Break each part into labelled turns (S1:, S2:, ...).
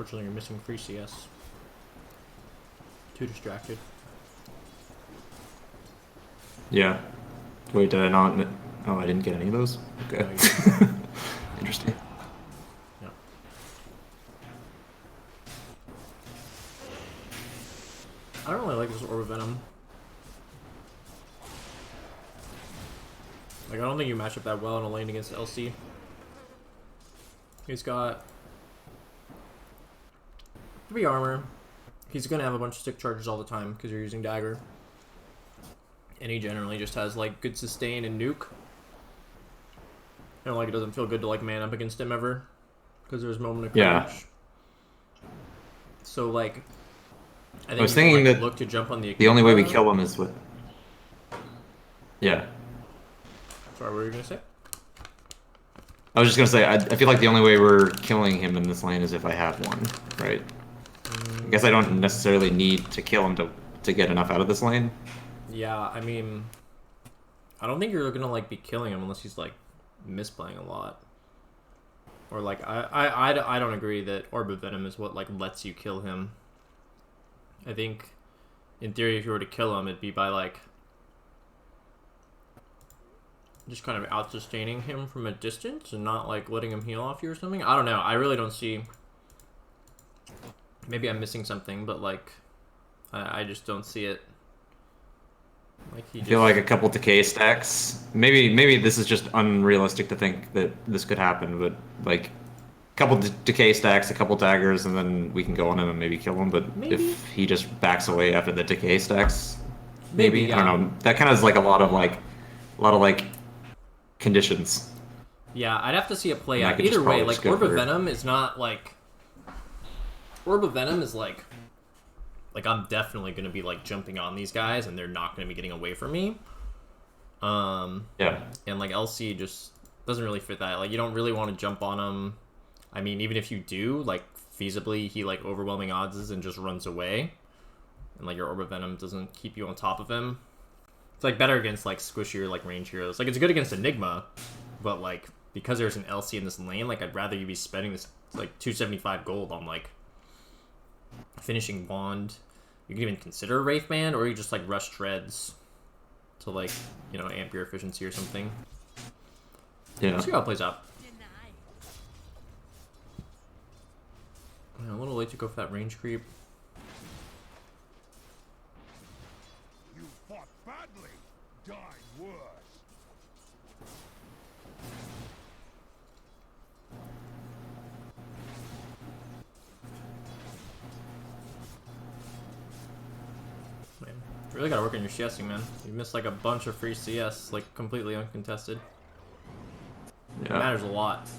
S1: Unfortunately, you're missing free CS. Too distracted.
S2: Yeah. Wait, did I not? Oh, I didn't get any of those? Okay.
S1: No, you didn't.
S2: Interesting.
S1: Yeah. I don't really like this Orb of Venom. Like, I don't think you match up that well in a lane against LC. He's got 3 armor. He's gonna have a bunch of stick charges all the time because you're using dagger. And he generally just has like good sustain and nuke. And like it doesn't feel good to like man up against him ever. Because there's moment of courage.
S2: Yeah.
S1: So like I
S2: was
S1: think
S2: thinking
S1: like,
S2: that
S1: look to jump on the
S2: only way we kill him is with... Yeah.
S1: Sorry, what were you gonna say?
S2: I was just gonna say, I feel like the only way we're killing him in this lane is if I have one, right? I guess I don't necessarily need to kill him to get enough out of this lane.
S1: Yeah, I mean, I don't think you're gonna like be killing him unless he's like misplaying a lot. Or like I don't agree that Orb of Venom is what like lets you kill him. I think in theory if you were to kill him it'd be by like just kind of out sustaining him from a distance and not like letting him heal off you or something. I don't know. I really don't see. Maybe I'm missing something, but like I just don't see it. Like he
S2: I feel like a couple decay stacks. Maybe this is just unrealistic to think that this could happen, but like a couple decay stacks, a couple daggers, and then we can go on him and maybe kill him. But
S1: maybe.
S2: If he just backs away after the decay stacks,
S1: Maybe yeah.
S2: I don't know. That kind of is like a lot of like conditions.
S1: Yeah, I'd have to see it play out. Either way, like Orb of Venom is not like Orb of Venom is like I'm definitely gonna be like jumping on these guys and they're not gonna be getting away from me.
S2: Yeah.
S1: And like LC just doesn't really fit that. Like you don't really want to jump on him. I mean, even if you do, like feasibly he like overwhelming odds and just runs away. And like your Orb of Venom doesn't keep you on top of him. It's like better against like squishier like range heroes. Like it's good against Enigma, but like because there's an LC in this lane, like I'd rather you be spending this like 275 gold on like finishing wand. You can even consider Wraith Band, or you just like rush treads to like, you know, amp your efficiency or something.
S2: Yeah.
S1: Let's see how it plays out. A little late to go for that range creep.
S3: You fought badly, died worse.
S1: Man, you really gotta work on your CSing, man. You missed like a bunch of free CS, like completely uncontested.
S2: Yeah.
S1: It matters a lot.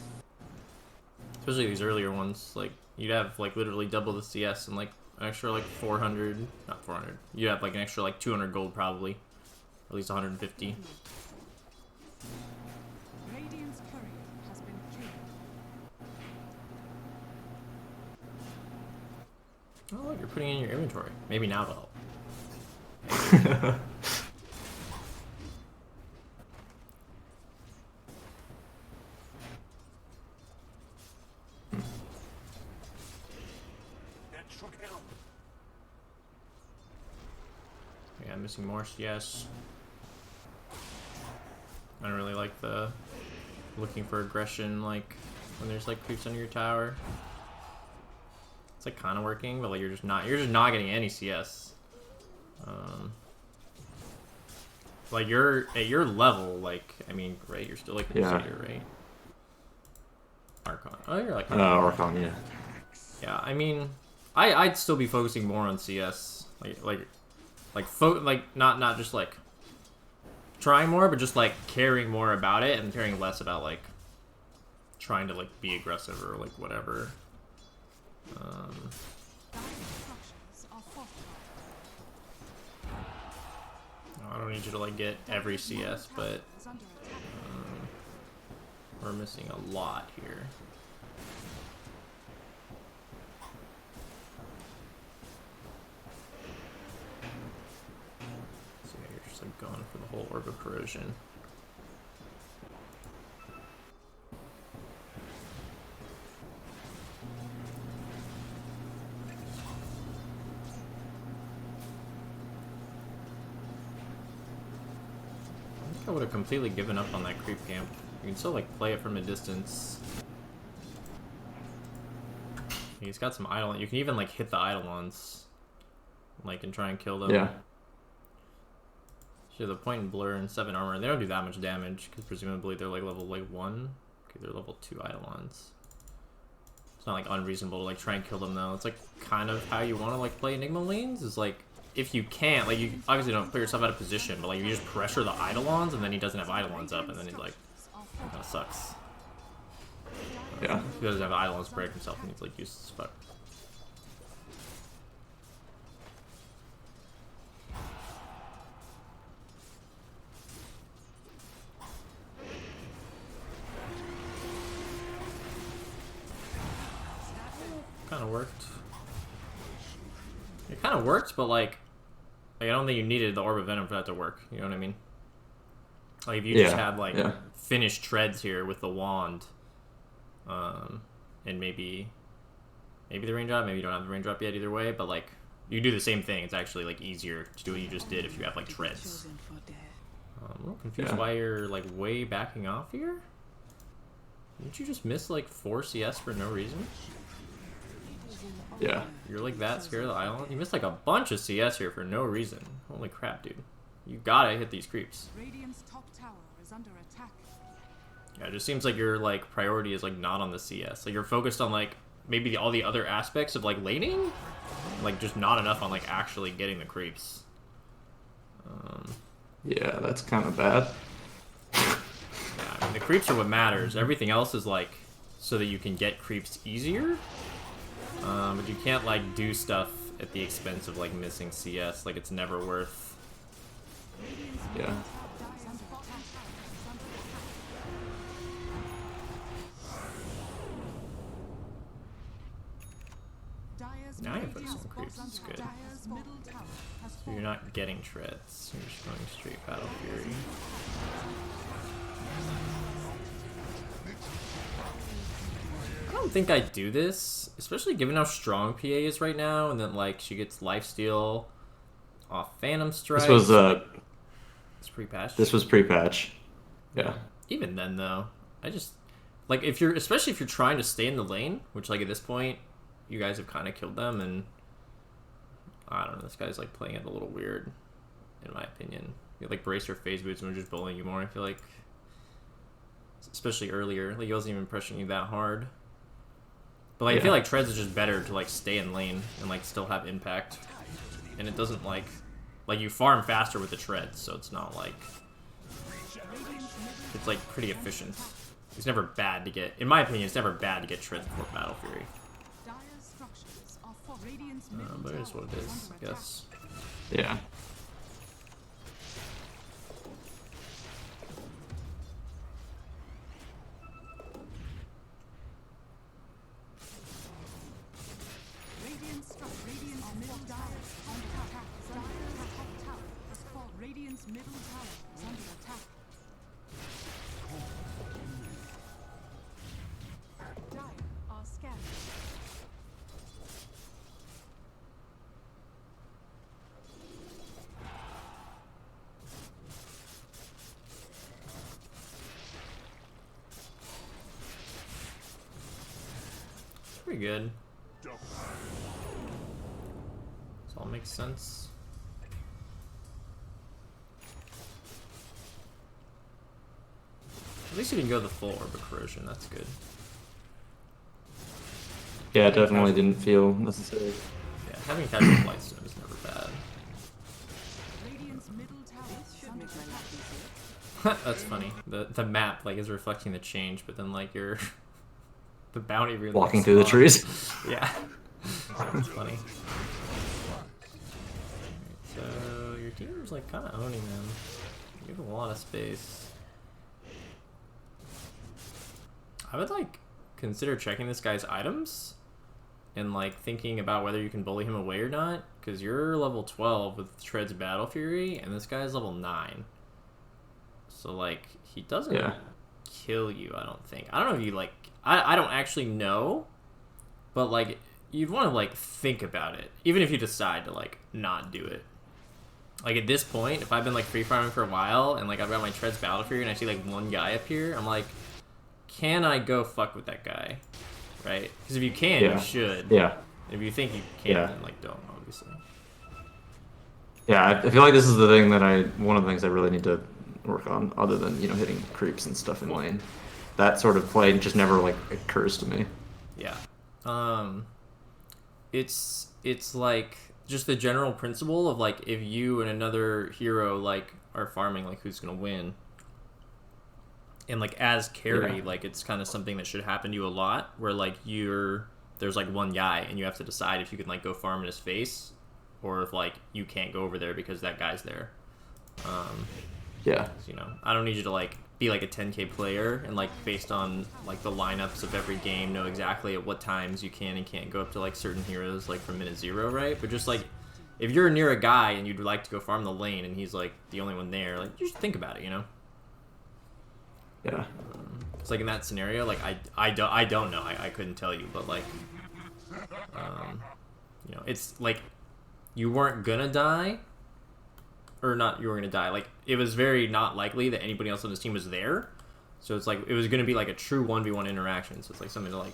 S1: Especially these earlier ones. Like, you'd have like literally double the CS and like an extra like 400, not 400. You'd have like an extra like 200 gold probably. At least 150.
S4: Radiant's courier has been killed.
S1: Oh, look, you're putting it in your inventory. Maybe now it'll help. Yeah, I'm missing more CS. I don't really like the looking for aggression, like when there's like creeps under your tower. It's like kind of working, but like you're just not getting any CS. Like you're at your level, like I mean, great, you're still like Crusader, right? Archon. Oh, you're like
S2: Archon, yeah.
S1: Yeah, I mean, I'd still be focusing more on CS, not just like trying more, but just like caring more about it and caring less about like trying to like be aggressive or like whatever. I don't need you to like get every CS, but we're missing a lot here. So yeah, you're just like going for the whole Orb of Corrosion. completely given up on that creep camp. You can still like play it from a distance. He's got some idle. You can even like hit the Eidolons, like and try and kill them.
S2: Yeah.
S1: So the point in blur and 7 armor. They don't do that much damage because presumably they're like level 1. Okay, they're level 2 Eidolons. It's not like unreasonable to like try and kill them though. It's like kind of how you want to like play Enigma lanes. Is like if you can't, like you obviously don't put yourself out of position, but like you just pressure the Eidolons and then he doesn't have Eidolons up and then he's like, that sucks.
S2: Yeah.
S1: He doesn't have Eidolons break himself and he's like useless as fuck. Kind of worked. It kind of worked, but like I don't think you needed the Orb of Venom for that to work. You know what I mean? Like if you just had like finished treads here with the wand, and maybe the rain drop, maybe you don't have the rain drop yet either way, but like you do the same thing. It's actually like easier to do what you just did if you have like treads. I'm a little confused why you're like way backing off here. Didn't you just miss like 4 CS for no reason?
S2: Yeah.
S1: You're like that scared of the island? You missed like a bunch of CS here for no reason. Holy crap, dude. You gotta hit these creeps.
S4: Radiant's top tower is under attack.
S1: Yeah, it just seems like your like priority is like not on the CS. Like you're focused on like maybe all the other aspects of like laning, like just not enough on like actually getting the creeps.
S2: Yeah, that's kind of bad.
S1: Yeah, I mean the creeps are what matters. Everything else is like so that you can get creeps easier. But you can't like do stuff at the expense of like missing CS. Like it's never worth.
S2: Yeah.
S1: Now you put some creeps. It's good. So you're not getting treads. You're just going straight Battle Fury. I don't think I'd do this, especially given how strong PA is right now, and then like she gets lifesteal off Phantom Strike.
S2: This was
S1: it's pre-patch.
S2: This was pre-patch. Yeah.
S1: Even then though, I just like if you're especially if you're trying to stay in the lane, which like at this point you guys have kind of killed them, and I don't know, this guy's like playing it a little weird in my opinion. You like brace your phase boots and we're just bullying you more. I feel like, especially earlier, like he wasn't even pressuring you that hard. But like, I feel like treads is just better to like stay in lane and like still have impact, and it doesn't like you farm faster with the treads, so it's not like it's like pretty efficient. It's never bad to get, in my opinion, it's never bad to get treads before Battle Fury. But it is what it is, I guess.
S2: Yeah.
S4: Radiant's middle tower is under attack. Dire are scattered.
S1: Pretty good. This all makes sense. At least you didn't go the full Orb of Corrosion, that's good.
S2: Yeah, it definitely didn't feel necessary.
S1: Yeah, having casual Blightstone is never bad.
S4: Radiant's middle tower should make my life easier.
S1: That's funny. The map like is reflecting the change, but then like you're the bounty room
S2: Walking through the trees.
S1: Yeah. That's funny. Alright, so your team's like kinda owning them. You have a lot of space. I would like consider checking this guy's items and like thinking about whether you can bully him away or not, because you're level 12 with Tread's Battle Fury and this guy's level 9. So like he doesn't kill you, I don't think. I don't know if you like I don't actually know, but like you'd want to like think about it, even if you decide to like not do it. Like at this point, if I've been like free farming for a while and like I've got my Treads Battle Fury and I see like one guy appear, I'm like, can I go fuck with that guy? Right? Because if you can,
S2: Yeah.
S1: you should.
S2: Yeah.
S1: If you think you can't,
S2: Yeah.
S1: then like don't, obviously.
S2: Yeah, I feel like this is the thing that one of the things I really need to work on, other than, you know, hitting creeps and stuff in lane. That sort of play just never, like, occurs to me.
S1: Yeah. It's like just the general principle of like if you and another hero like are farming, like who's gonna win. And like as carry,
S2: Yeah.
S1: like it's kind of something that should happen to you a lot, where like there's like one guy and you have to decide if you can like go farm in his face, or if like you can't go over there because that guy's there.
S2: Yeah.
S1: You know, I don't need you to like be like a 10k player and like based on like the lineups of every game know exactly at what times you can and can't go up to like certain heroes like from minute 0, right? But just like if you're near a guy and you'd like to go farm the lane and he's like the only one there, like you should think about it, you know?
S2: Yeah.
S1: It's like in that scenario, like I don't know, I couldn't tell you, but like you know, it's like you weren't gonna die, or not you were gonna die, like it was very not likely that anybody else on this team was there, so it's like it was gonna be like a true 1v1 interaction, so it's like something to like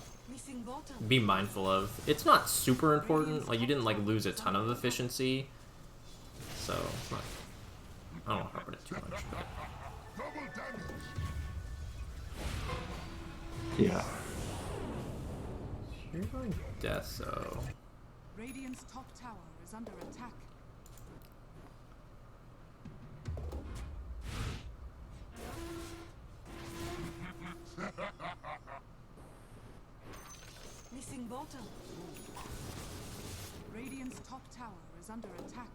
S1: be mindful of. It's not super important, like you didn't like lose a ton of efficiency, so it's not, I don't want to harp on it too much, but
S3: Double damage.
S2: Yeah.
S1: you're going death, so
S4: Radiant's top tower is under attack. Missing bottom. Radiant's top tower is under attack.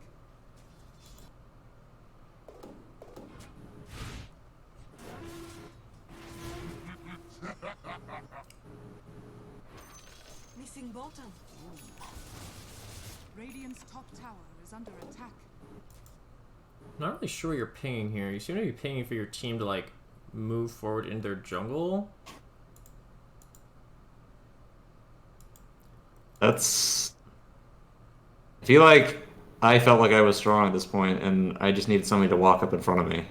S4: Missing bottom. Radiant's top tower is under attack.
S1: I'm not really sure what you're pinging here. You seem to be pinging for your team to like move forward in their jungle.
S2: That's... I feel like I felt like I was strong at this point, and I just needed somebody to walk up in front of me.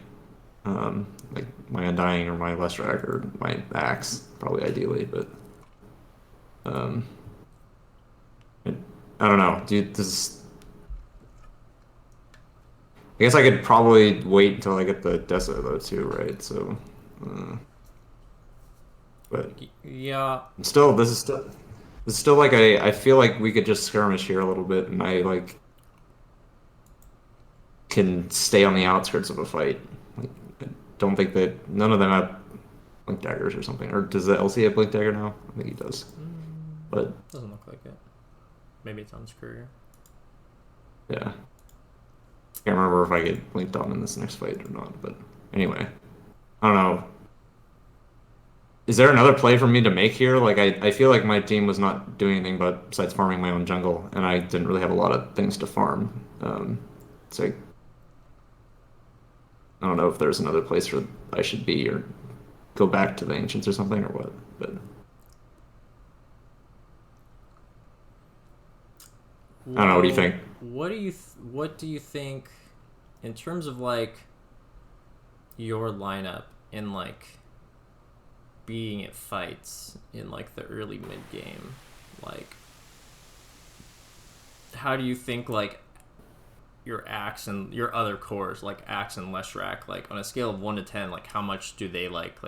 S2: Like my Undying or my Lestrak or my Axe, probably ideally, but... I don't know. Dude, I guess I could probably wait until I get the Dessa, though, too, right? So... but...
S1: Yeah.
S2: This is still like I feel like we could just skirmish here a little bit, and I like can stay on the outskirts of a fight. Like, I don't think that none of them have blink daggers or something. Or does the LC have blink dagger now? I think he does. But
S1: Doesn't look like it. Maybe it's on his career.
S2: yeah, can't remember if I get blinked on in this next fight or not. But anyway, I don't know. Is there another play for me to make here? Like, I feel like my team was not doing anything but besides farming my own jungle, and I didn't really have a lot of things to farm. So I don't know if there's another place where I should be, or go back to the Ancients or something, or what. But I don't know. What do you think?
S1: What do you think in terms of like your lineup in like being at fights in like the early mid game? Like, how do you think like your Axe and your other cores, like Axe and Leshrac, like on a scale of 1 to 10, like how much do they like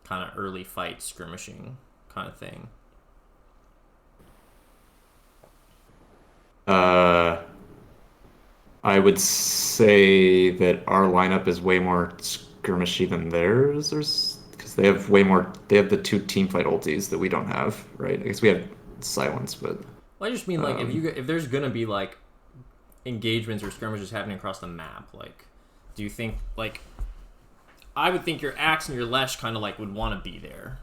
S1: kind of early fight skirmishing kind of thing?
S2: I would say that our lineup is way more skirmishy than theirs. Because they have way more. They have the 2 teamfight ultis that we don't have, right? I guess we have silence, but
S1: Well, I just mean like if there's gonna be like engagements or skirmishes happening across the map, like do you think like I would think your Axe and your Lesh kind of like would want to be there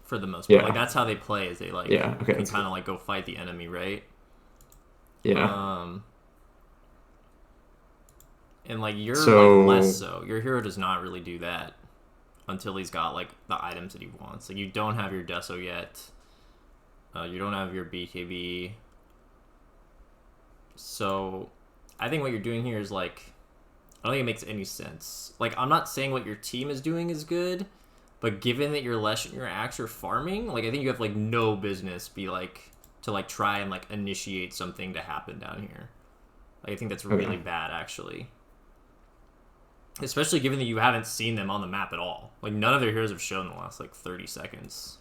S1: for the most part.
S2: Yeah.
S1: Like that's how they play, is they like
S2: Yeah, okay,
S1: can
S2: that's
S1: kind of like go fight the enemy, right?
S2: yeah.
S1: And like you're
S2: So-
S1: like less so. Your hero does not really do that until he's got like the items that he wants. Like you don't have your Deso yet. You don't have your BKB. So I think what you're doing here is like, I don't think it makes any sense. Like, I'm not saying what your team is doing is good, but given that your Lesh and your Axe are farming, like, I think you have like no business be like to like try and like initiate something to happen down here. Like, I think that's really bad, actually. Especially given that you haven't seen them on the map at all. Like, none of their heroes have shown in the last like 30 seconds.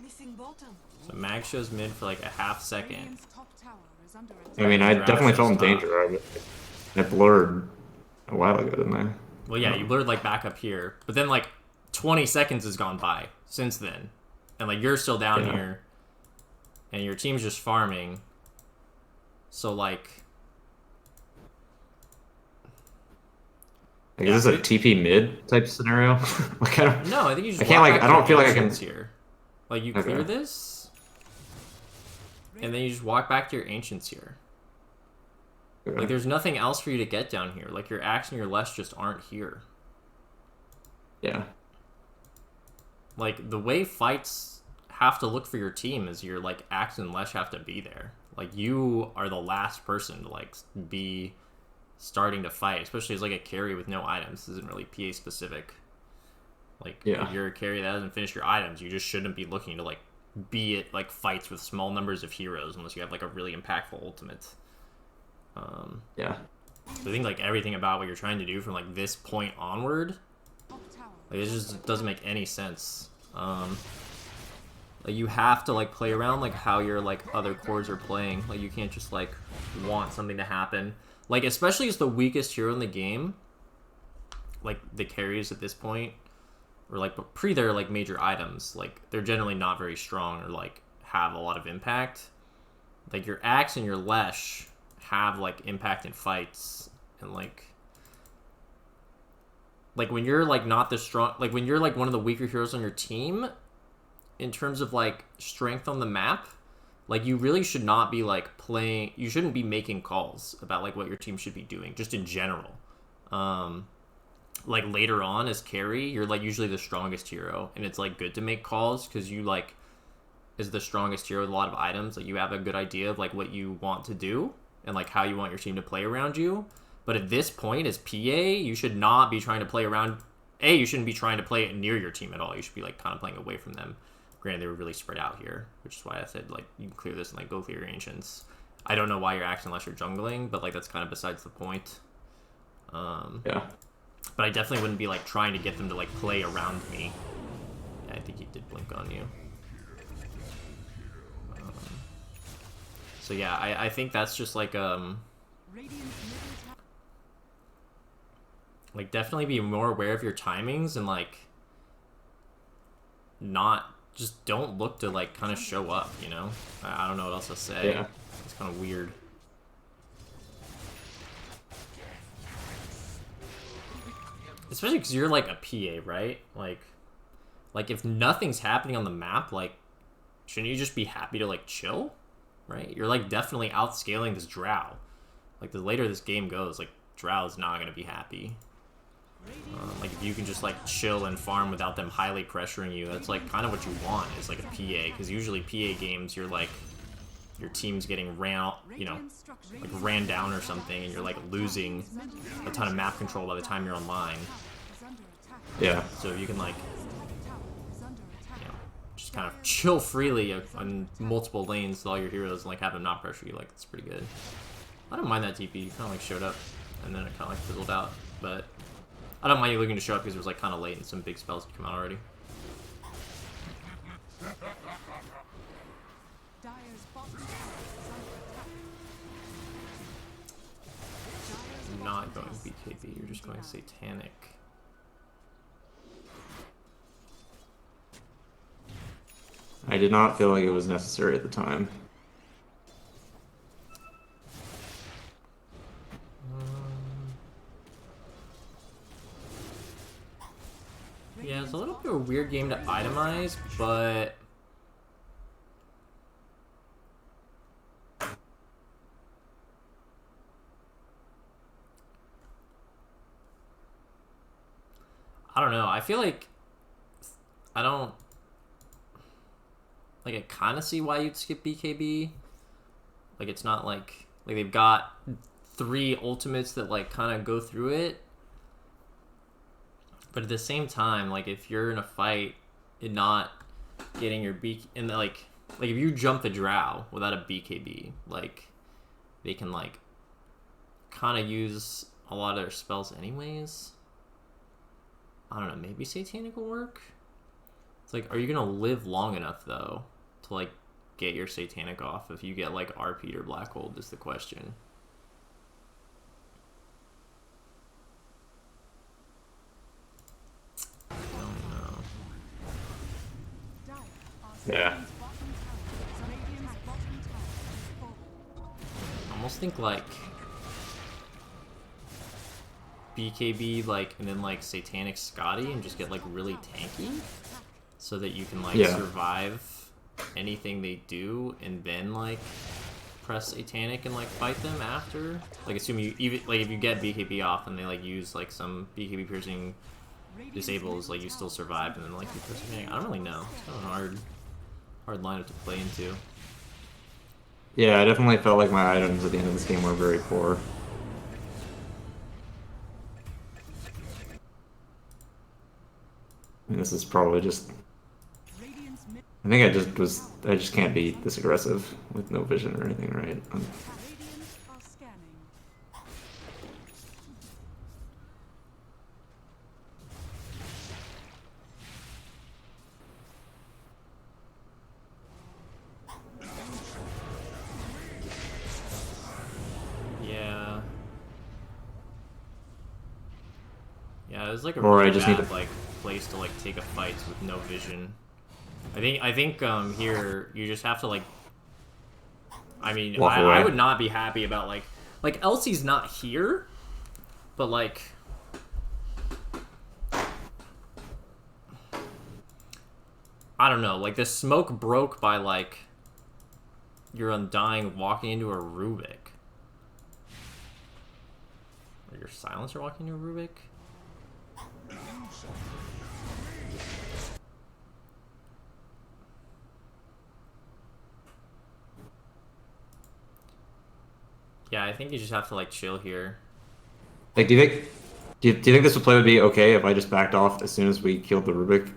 S4: Missing bottom.
S1: So Mag shows mid for like a half second.
S4: Radiant's top tower is under attack.
S2: I mean, I
S1: Draft
S2: definitely
S1: shows
S2: felt in
S1: top.
S2: danger. I blurred a while ago, didn't I?
S1: Well, yeah, you blurred like back up here, but then like 20 seconds has gone by since then, and like you're still down here, and your team's just farming. So like,
S2: Is this a TP mid type scenario? Like, I don't.
S1: no, I think you just.
S2: I can't
S1: walk
S2: like.
S1: back
S2: I don't
S1: to
S2: feel like I
S1: ancients
S2: can.
S1: here. Like you clear this, and then you just walk back to your ancients here. Like, there's nothing else for you to get down here. Like, your Axe and your Lesh just aren't here.
S2: Yeah.
S1: Like, the way fights have to look for your team is your, like, Axe and Lesh have to be there. Like, you are the last person to, like, be starting to fight, especially as, like, a carry with no items. This isn't really PA specific. Like, if you're a carry that hasn't finished your items, you just shouldn't be looking to, like, be at, like, fights with small numbers of heroes unless you have, like, a really impactful ultimate.
S2: Yeah.
S1: So I think like everything about what you're trying to do from like this point onward, like it just doesn't make any sense. Like you have to like play around like how your like other cores are playing. Like you can't just like want something to happen. Like especially as the weakest hero in the game, like the carries at this point, or like pre their like major items, like they're generally not very strong or like have a lot of impact. Like your Axe and your Lesh have like impact in fights, and like when you're like not the strong, like when you're like one of the weaker heroes on your team in terms of like strength on the map, like you really should not be like playing, you shouldn't be making calls about like what your team should be doing just in general. Like later on as carry, you're like usually the strongest hero, and it's like good to make calls because you like as the strongest hero with a lot of items, like you have a good idea of like what you want to do and like how you want your team to play around you. But at this point as PA, you should not be trying to play around. You shouldn't be trying to play it near your team at all. You should be like kind of playing away from them. Granted, they were really spread out here, which is why I said like you can clear this and like go clear your ancients. I don't know why you're acting unless you're jungling, but like that's kind of besides the point.
S2: Yeah.
S1: But I definitely wouldn't be like trying to get them to like play around me. Yeah, I think he did blink on you. So yeah, I think that's just like definitely be more aware of your timings and like not just don't look to like kind of show up, you know? I don't know what else to say.
S2: Yeah.
S1: It's kind of weird. Especially because you're like a PA, right? Like if nothing's happening on the map, like shouldn't you just be happy to like chill? Right? You're like definitely outscaling this Drow. Like the later this game goes, like Drow's not gonna be happy. Like if you can just like chill and farm without them highly pressuring you, that's like kind of what you want is like a PA. Because usually PA games, you're like your team's getting ran, you know, like ran down or something, and you're like losing a ton of map control by the time you're online.
S2: Yeah.
S1: So you can like, just kind of chill freely on multiple lanes with all your heroes and like have them not pressure you. Like it's pretty good. I don't mind that TP. You kind of like showed up and then it kind of like fizzled out, but I don't mind you looking to show up because it was like kind of late and some big spells had come out already. You're not going BKB. You're just going Satanic.
S2: I did not feel like it was necessary at the time.
S1: Yeah, it's a little bit of a weird game to itemize, but I don't know. I feel like I don't like I kind of see why you'd skip BKB. Like it's not like they've got 3 ultimates that like kind of go through it. But at the same time, like if you're in a fight and not getting your and like if you jump the drow without a BKB, like they can like kind of use a lot of their spells anyways. I don't know, maybe Satanic will work? It's like, are you gonna live long enough though to like get your Satanic off if you get like RP'd or Black Hold is the question. I don't know.
S2: Yeah.
S1: I almost think like BKB like and then like Satanic Scotty and just get like really tanky so that you can like survive anything they do and then like press Satanic and like fight them after. Like assume you even like if you get BKB off and they like use like some BKB piercing disables, like you still survive and then like you press Satanic. I don't really know. It's kind of hard lineup to play into.
S2: Yeah, I definitely felt like my items at the end of this game were very poor. I mean, this is probably just... I think I just can't be this aggressive with no vision or anything, right?
S1: Yeah, it was like a
S2: Or
S1: really
S2: I just
S1: bad
S2: need to...
S1: like place to like take a fight with no vision. I think here you just have to like. I mean, I would not be happy about like Elsie's not here, but like. I don't know, like the smoke broke by like your Undying walking into a Rubik. Or your Silencer walking into a Rubik? Yeah, I think you just have to like chill here.
S2: Like, do you think this play would be okay if I just backed off as soon as we killed the Rubik?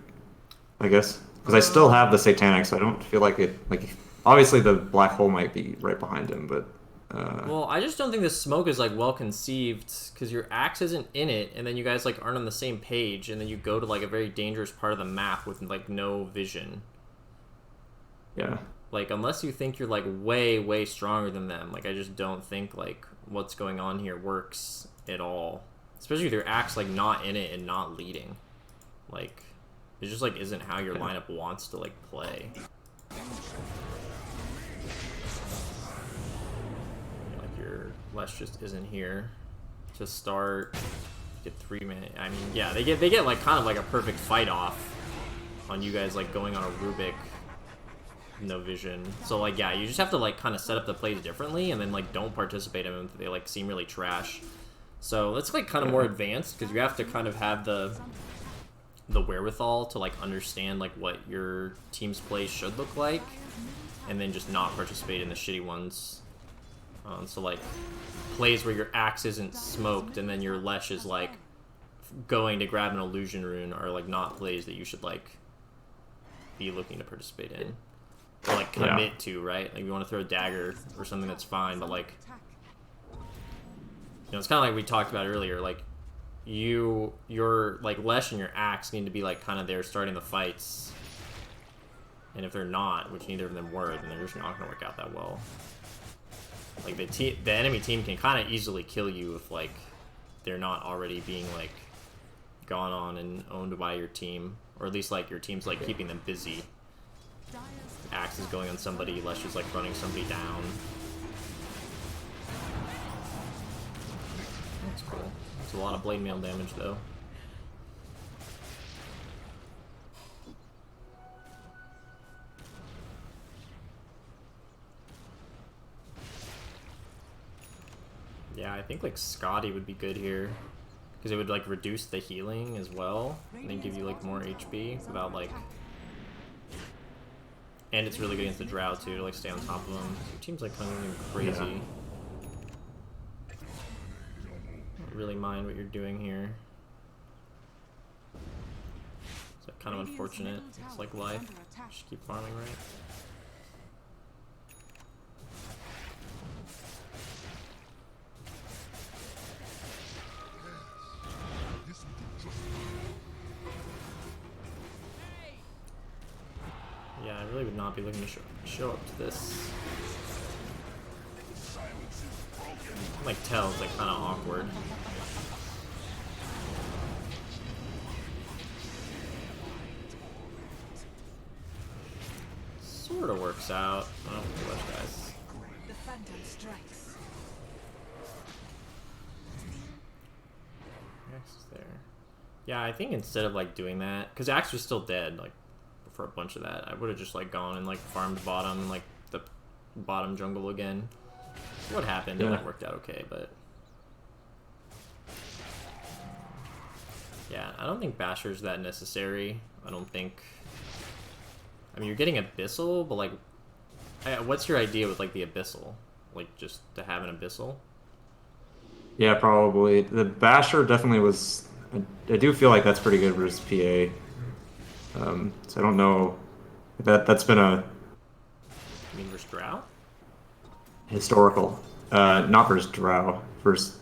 S2: I guess because I still have the Satanic, so I don't feel like it. Like, obviously the Black Hole might be right behind him, but.
S1: Well, I just don't think this smoke is like well conceived because your axe isn't in it, and then you guys like aren't on the same page, and then you go to like a very dangerous part of the map with like no vision.
S2: Yeah.
S1: Like, unless you think you're like way stronger than them, like I just don't think like what's going on here works at all. Especially with your axe like not in it and not leading. Like, it just like isn't how your lineup wants to like play. Lesh just isn't here to start. Get 3 minutes. I mean, yeah, they get like kind of like a perfect fight off on you guys like going on a Rubik, no vision. So like yeah, you just have to like kind of set up the plays differently and then like don't participate in them if they like seem really trash. So it's like kind of more advanced because you have to kind of have the wherewithal to like understand like what your team's play should look like, and then just not participate in the shitty ones. So like plays where your axe isn't smoked and then your Lesh is like going to grab an illusion rune are like not plays that you should like be looking to participate in or like commit to, right? Like you want to throw a dagger or something, that's fine, but like, you know, it's kind of like we talked about earlier, like your like Lesh and your axe need to be like kind of there starting the fights, and if they're not, which neither of them were, then they're just not gonna work out that well. Like the enemy team can kind of easily kill you if like they're not already being like gone on and owned by your team, or at least like your team's like keeping them busy. Axe is going on somebody, Lesh is like running somebody down. That's cool. That's a lot of blade mail damage though. Yeah, I think like Scotty would be good here because it would like reduce the healing as well and then give you like more HP without like And it's really good against the Drow too, to like stay on top of them. Your team's like kind of crazy.
S2: Yeah.
S1: Don't really mind what you're doing here. It's like kind of unfortunate. It's like life. Just keep farming, right?
S3: This will do just
S1: Yeah, I really would not be looking to show up to this. Like tell it's like kind of awkward. Sort of works out. I don't think much, guys.
S4: The phantom strikes.
S1: Axe is there. Yeah, I think instead of like doing that, because Axe was still dead like for a bunch of that, I would have just like gone and like farmed bottom, like the bottom jungle again. What happened?
S2: Yeah.
S1: And it worked out okay, but yeah, I don't think Basher's that necessary. I don't think. I mean, you're getting Abyssal, but like, what's your idea with like the Abyssal? Like just to have an Abyssal?
S2: Yeah, probably. The Basher definitely was. I do feel like that's pretty good versus PA. So I don't know. That's been a
S1: You mean versus Drow?
S2: historical. Not versus Drow. Versus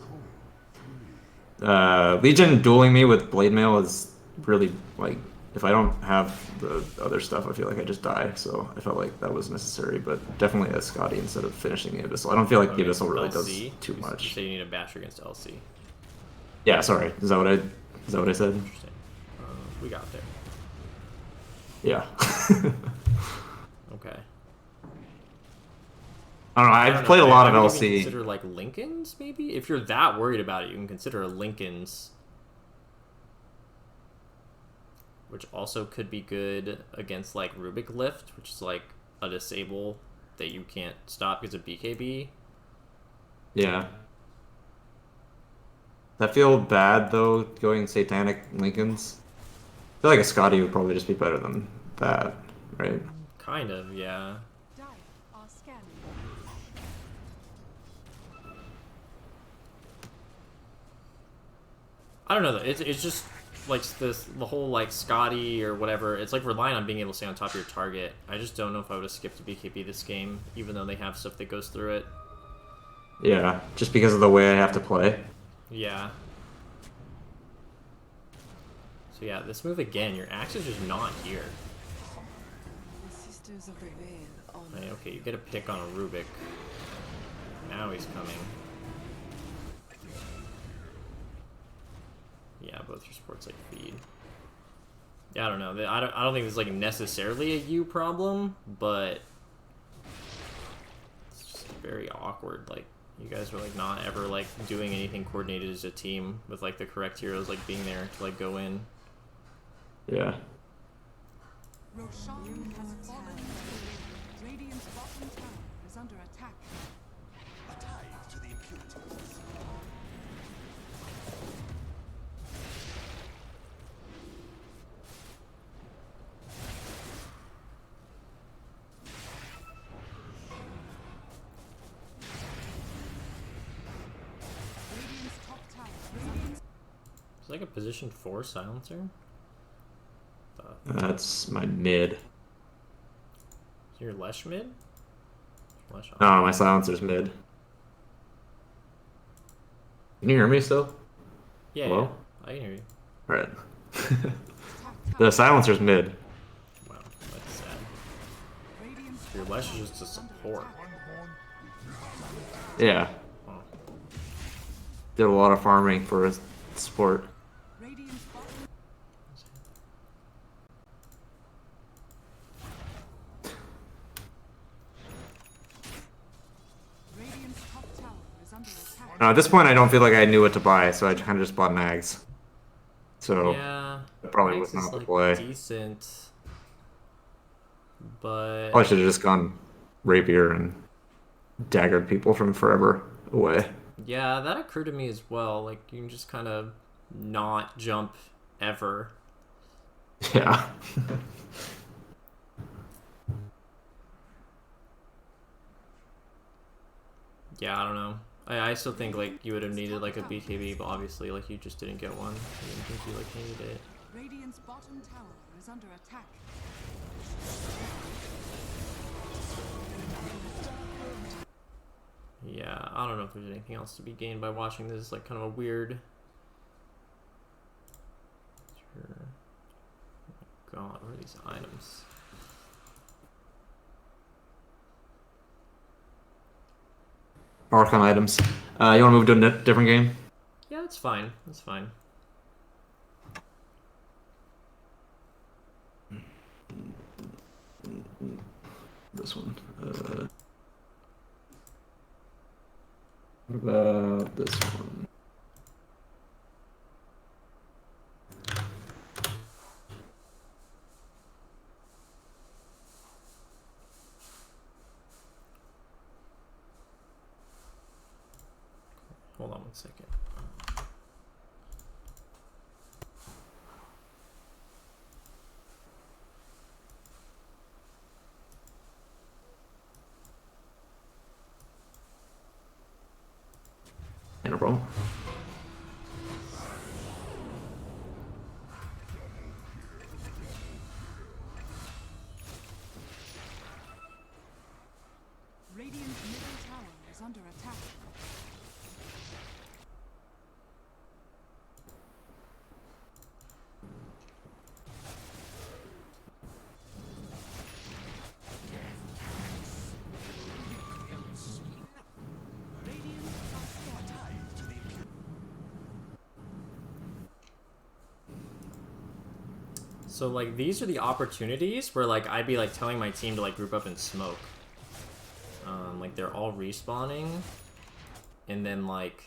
S2: Legion dueling me with Blade Mail is really like, if I don't have the other stuff, I feel like I just die. So I felt like that was necessary, but definitely a Scotty instead of finishing the Abyssal. I don't feel like the
S1: Okay,
S2: Abyssal really
S1: LC?
S2: does too
S1: You
S2: much.
S1: say you need a Basher against LC.
S2: Yeah, sorry. Is that what I said?
S1: Interesting. We got there.
S2: Yeah.
S1: Okay.
S2: I don't know.
S1: I
S2: I've
S1: don't know,
S2: played a lot of
S1: I would even
S2: LC.
S1: consider like Lincolns, maybe? If you're that worried about it, you can consider a Lincolns. Which also could be good against like Rubik Lift, which is like a disable that you can't stop because of BKB.
S2: Yeah. I feel bad though going Satanic Lincolns. I feel like a Scotty would probably just be better than that, right?
S1: Kind of, yeah.
S4: Die are scanning.
S1: I don't know though. It's just like the whole like Scotty or whatever. It's like relying on being able to stay on top of your target. I just don't know if I would have skipped BKB this game, even though they have stuff that goes through it.
S2: Yeah, just because of the way I have to play.
S1: Yeah. So yeah, this move again, your axe is just not here.
S4: The sisters of Reveal on.
S1: I mean, okay, you get a pick on a Rubik. Now he's coming. Yeah, both your supports like feed. Yeah, I don't know. I don't think this is like necessarily a you problem, but it's just very awkward. Like you guys are like not ever like doing anything coordinated as a team with like the correct heroes like being there to like go in.
S2: Yeah.
S4: Roshan has fallen. Radiant's bottom tower is under attack.
S3: a tithe to the impurities.
S4: Radiant's top tower. Radiant's
S1: It's like a position 4 silencer.
S2: That's my mid.
S1: Is your Lesh mid? Lesh on.
S2: No, my silencer's mid. Can you hear me still?
S1: Yeah,
S2: Hello?
S1: yeah, I can hear you.
S2: Alright.
S4: top
S2: The
S4: tower.
S2: silencer's mid.
S1: Wow, that's sad.
S4: Radiant's
S1: Your
S4: top
S1: Lesh is
S4: tower
S1: just a
S4: is under
S1: support.
S4: attack.
S2: Yeah.
S1: Oh.
S2: Did a lot of farming for his support.
S4: Radiant's bottom. Radiant's top tower is under attack.
S2: At this point, I don't feel like I knew what to buy, so I kind of just bought nags. So
S1: Yeah,
S2: that probably
S1: Max
S2: was
S1: is,
S2: not the
S1: like,
S2: play.
S1: decent, but
S2: I should have just gone rapier and daggered people from forever away.
S1: yeah, that occurred to me as well. Like you can just kind of not jump ever.
S2: Yeah.
S1: Yeah, I don't know. I still think like you would have needed like a BKB, but obviously like you just didn't get one. I didn't think you like needed it.
S4: Radiant's bottom tower is under attack.
S1: Yeah, I don't know if there's anything else to be gained by watching this. It's like kind of a weird. Sure. Oh my God, what are these items?
S2: Archon items. You want to move to a different game?
S1: Yeah, that's fine. That's fine.
S2: This one. What about this one?
S1: Hold on one second.
S2: No problem.
S4: Radiant's middle tower is under attack.
S1: So like these are the opportunities where like I'd be like telling my team to like group up and smoke. Like they're all respawning, and then like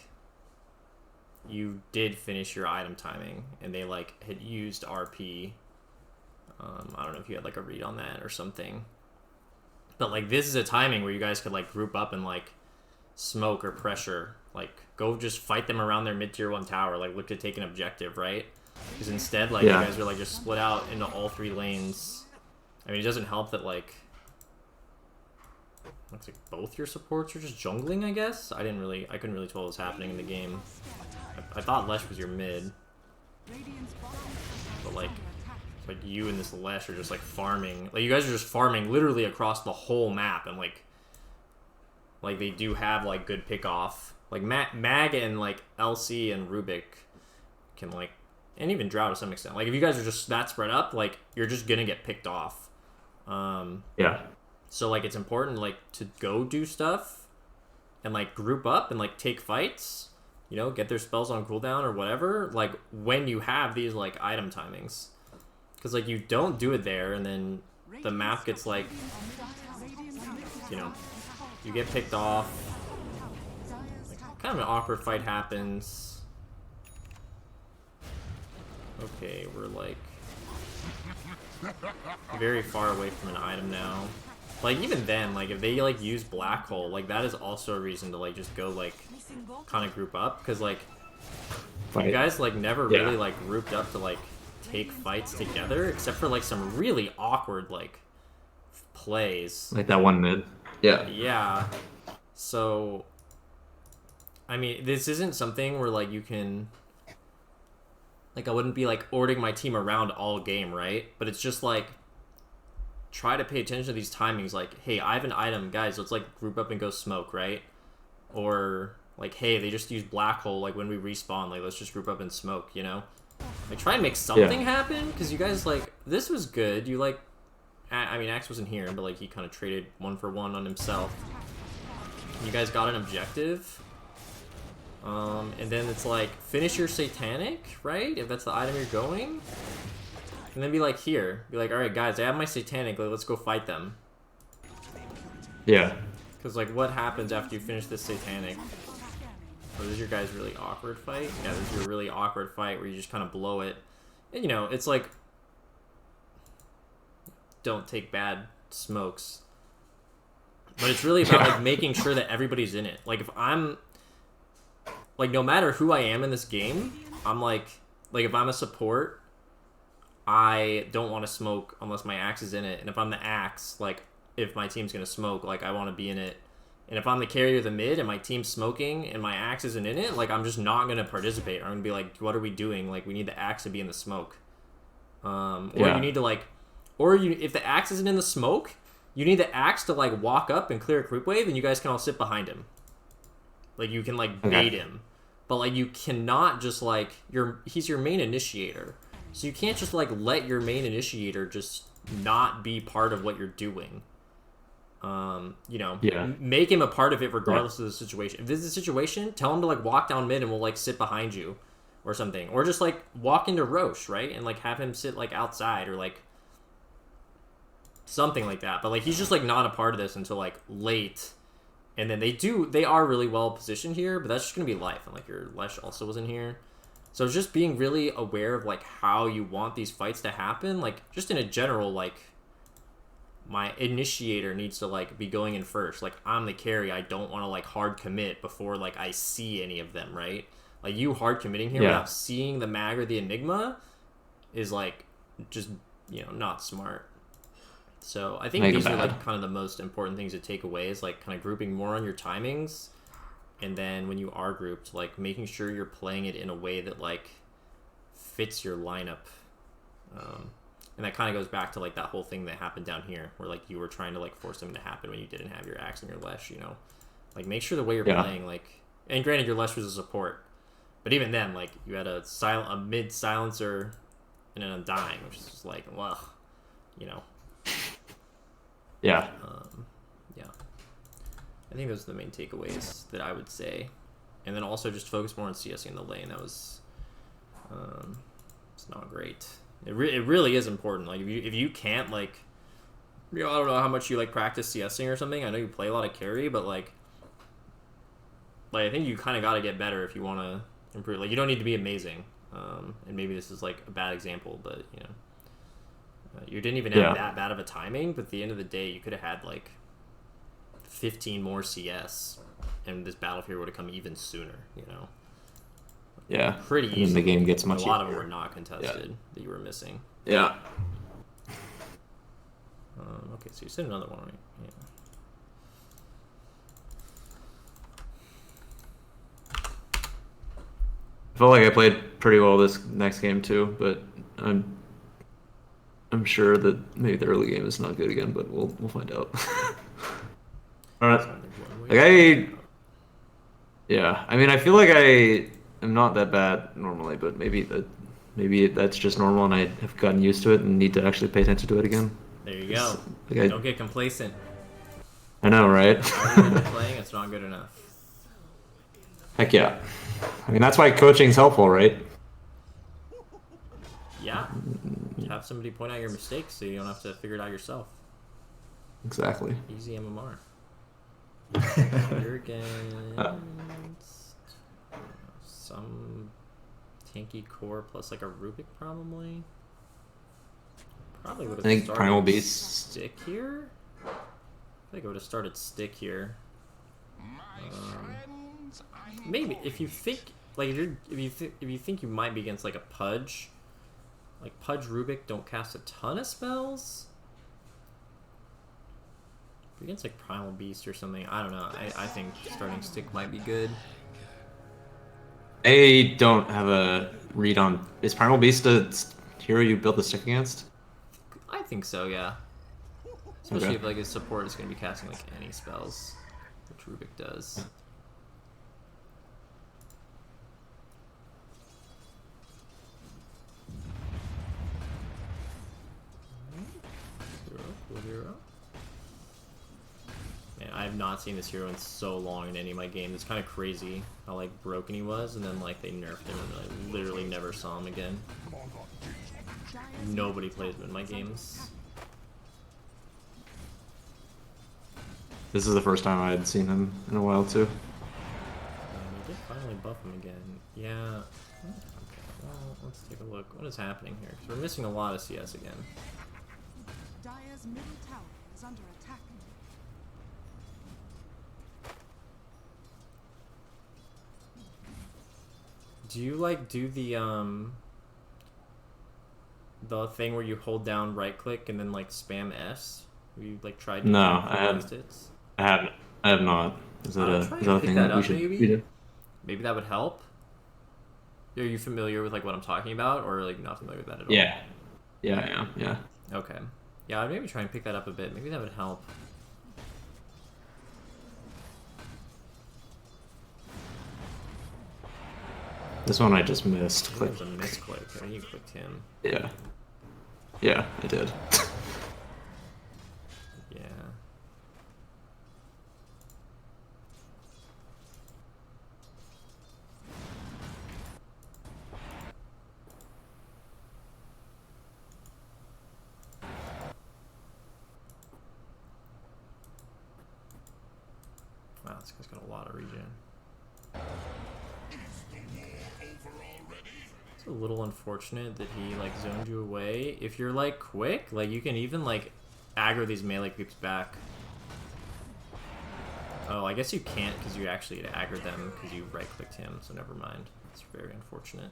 S1: you did finish your item timing, and they like had used RP. I don't know if you had like a read on that or something, but like this is a timing where you guys could like group up and like smoke or pressure, like go just fight them around their mid tier 1 tower, like look to take an objective, right? Because instead like you guys are like just split out into all 3 lanes. I mean, it doesn't help that like looks like both your supports are just jungling, I guess. I couldn't really tell what was happening in the game. I thought Lesh was your mid, but like you and this Lesh are just like farming. Like you guys are just farming literally across the whole map, and like they do have like good pick off. Like Mag and like LC and Rubik can like, and even Drow to some extent. Like if you guys are just that spread up, like you're just gonna get picked off.
S2: Yeah.
S1: So like it's important like to go do stuff and like group up and like take fights, you know, get their spells on cooldown or whatever, like when you have these like item timings. Because like you don't do it there and then the map gets like, you know, you get picked off. Like, kind of an awkward fight happens. Okay, we're like very far away from an item now. Like even then, like if they like use black hole, like that is also a reason to like just go like kind of group up, because like you guys like never really like grouped up to like take fights together, except for like some really awkward like plays,
S2: like that one mid.
S1: Yeah. So I mean, this isn't something where like you can, like I wouldn't be like ordering my team around all game, right? But it's just like try to pay attention to these timings. Like, hey, I have an item, guys, let's like group up and go smoke, right? Or like, hey, they just use black hole, like when we respawn, like let's just group up and smoke, you know? Like try and make something happen, because you guys like, this was good. You like, I mean, Axe wasn't here, but like he kind of traded 1-for-1 on himself. You guys got an objective. And then it's like, finish your satanic, right? If that's the item you're going. And then be like, here. Be like, alright guys, I have my satanic, like, let's go fight them.
S2: Yeah.
S1: Because like, what happens after you finish this satanic? Oh, this is your guys' really awkward fight? Yeah, this is your really awkward fight where you just kind of blow it. And you know, it's like, don't take bad smokes. But it's really about like making sure that everybody's in it. Like if I'm, like no matter who I am in this game, I'm like if I'm a support, I don't want to smoke unless my Axe is in it. And if I'm the Axe, like if my team's gonna smoke, like I want to be in it And if I'm the carrier of the mid and my team's smoking and my axe isn't in it, like, I'm just not going to participate. I'm going to be like, what are we doing? Like, we need the axe to be in the smoke. Or you need to, like... Or if the axe isn't in the smoke, you need the axe to, like, walk up and clear a creep wave, and you guys can all sit behind him. Like, you can, like, bait him. But, like, you cannot just, like... He's your main initiator. So you can't just, like, let your main initiator just not be part of what you're doing. You know, make him a part of it regardless of the situation. If this is a situation, tell him to like walk down mid and we'll like sit behind you or something. Or just like walk into Roche, right? And like have him sit like outside or like something like that. But like he's just like not a part of this until like late. And then they are really well positioned here, but that's just gonna be life. And like your Lesh also was in here. So it's just being really aware of like how you want these fights to happen, like just in a general like my initiator needs to like be going in first. Like I'm the carry, I don't want to like hard commit before like I see any of them, right? Like you hard committing here without seeing the mag or the enigma is like just, you know, not smart. So I think these are like kind of the most important things to take away is like kind of grouping more on your timings, and then when you are grouped, like making sure you're playing it in a way that like fits your lineup. And that kind of goes back to like that whole thing that happened down here where like you were trying to like force something to happen when you didn't have your axe and your Lesh, you know, like make sure the way you're playing, like, and granted your Lesh was a support, but even then like you had a mid silencer and an undying, which is just like, well, you know.
S2: Yeah.
S1: I think those are the main takeaways that I would say. And then also just focus more on CSing in the lane. That was it's not great. It really is important. Like if you can't like, you know, I don't know how much you like practice CSing or something. I know you play a lot of carry, but like I think you kind of got to get better if you want to improve. Like you don't need to be amazing. And maybe this is like a bad example, but you know, you didn't even have that bad of a timing. But at the end of the day, you could have had like 15 more CS, and this battlefield would have come even sooner. You know.
S2: Yeah,
S1: pretty easy.
S2: And the game gets much
S1: easier. A lot of them were not contested that you were missing.
S2: Yeah.
S1: Okay, so you said another one, right? Yeah.
S2: I felt like I played pretty well this next game too, but I'm sure that maybe the early game is not good again, but we'll find out. All right. Like I mean, I feel like I am not that bad normally, but maybe that's just normal, and I have gotten used to it and need to actually pay attention to it again.
S1: There you go.
S2: Like
S1: don't get complacent.
S2: I know, right?
S1: If you're playing, it's not good enough.
S2: Heck yeah. I mean, that's why coaching's helpful, right?
S1: Yeah. Have somebody point out your mistakes so you don't have to figure it out yourself.
S2: Exactly.
S1: Easy MMR. You're against some tanky core plus like a Rubik probably. Probably would have started
S2: Primal Beast
S1: stick here. I think I would have started stick here. Maybe if you think like if you think you might be against like a Pudge, like Pudge Rubik don't cast a ton of spells. If you're against like Primal Beast or something, I don't know. I think starting stick might be good.
S2: I don't have a read on. Is Primal Beast a hero you build the stick against?
S1: I think so, yeah. Especially if like his support is going to be casting like any spells, which Rubik does. Hero. Man, I have not seen this hero in so long in any of my games. It's kind of crazy how like broken he was, and then like they nerfed him, and I literally never saw him again. Nobody plays him in my games.
S2: This is the first time I had seen him in a while too.
S1: We did finally buff him again. Yeah. Okay. Well, let's take a look. What is happening here? Because we're missing a lot of CS again.
S4: Dire's middle tower is under attack.
S1: Do you like do the thing where you hold down right click and then like spam S? Have you like tried?
S2: No, I haven't. I haven't. I have not. Is that
S1: Try
S2: is
S1: and
S2: that a
S1: pick
S2: thing
S1: that
S2: that we
S1: up,
S2: should
S1: maybe?
S2: we do?
S1: Maybe that would help. Are you familiar with like what I'm talking about, or like not familiar with that at all?
S2: Yeah. Yeah, I am. Yeah.
S1: Okay. Yeah, I'd maybe try and pick that up a bit. Maybe that would help.
S2: This one I just missed.
S1: Maybe it was a misclick. I think you clicked him.
S2: Yeah. Yeah, I did.
S1: Yeah. Wow, this guy's got a lot of regen. It's a little unfortunate that he like zoned you away. If you're like quick, like you can even like aggro these melee creeps back. Oh, I guess you can't because you actually had aggroed them because you right clicked him, so never mind. It's very unfortunate.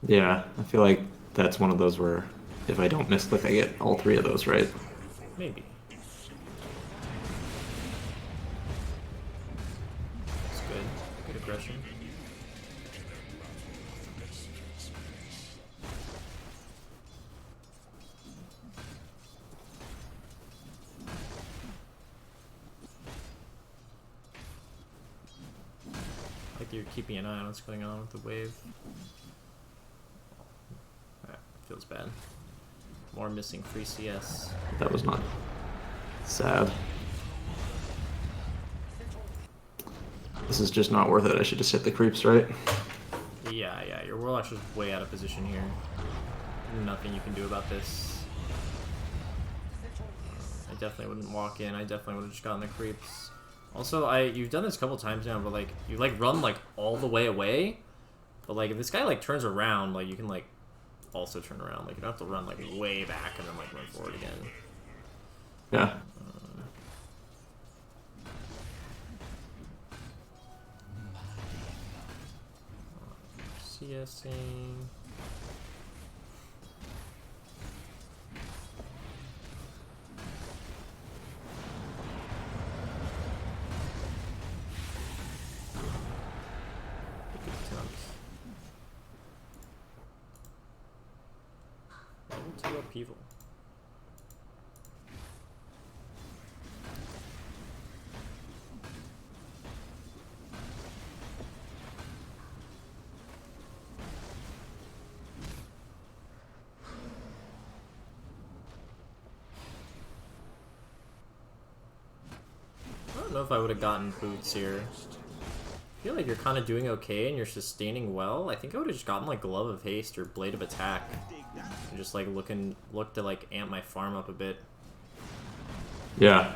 S2: Yeah, I feel like that's one of those where if I don't misclick, I get all three of those, right?
S1: Maybe. That's good. Good aggression. Like you're keeping an eye on what's going on with the wave. Alright, feels bad. More missing free CS.
S2: That was not sad. This is just not worth it. I should just hit the creeps, right?
S1: Yeah, your Warlock's just way out of position here. Nothing you can do about this. I definitely wouldn't walk in. I definitely would have just gotten the creeps. Also, you've done this a couple times now, but like you like run like all the way away, but like if this guy like turns around, like you can like also turn around. Like you don't have to run like way back and then like run forward again.
S2: Yeah.
S1: CSing. Level 2 upheaval. I don't know if I would have gotten boots here. I feel like you're kind of doing okay and you're sustaining well. I think I would have just gotten like Glove of Haste or Blade of Attack. And just like look to like amp my farm up a bit.
S2: Yeah.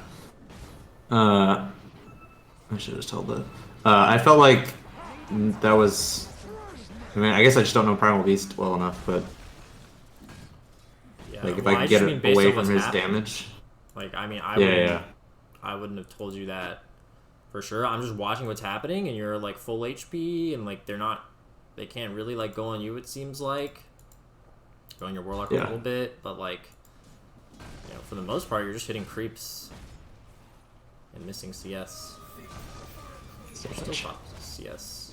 S2: I should have just held that. I felt like that was... I mean, I guess I just don't know Primal Beast well enough, but...
S1: Yeah,
S2: like, if
S1: well,
S2: I could
S1: just
S2: get
S1: mean
S2: it
S1: based
S2: away
S1: on
S2: from
S1: what's
S2: his
S1: happened.
S2: damage...
S1: Like, I mean, I wouldn't have told you that for sure. I'm just watching what's happening, and you're like full HP, and like they can't really like go on you. It seems like go on your Warlock a little bit, but like, you know, for the most part, you're just hitting creeps and missing CS. You're still top CS.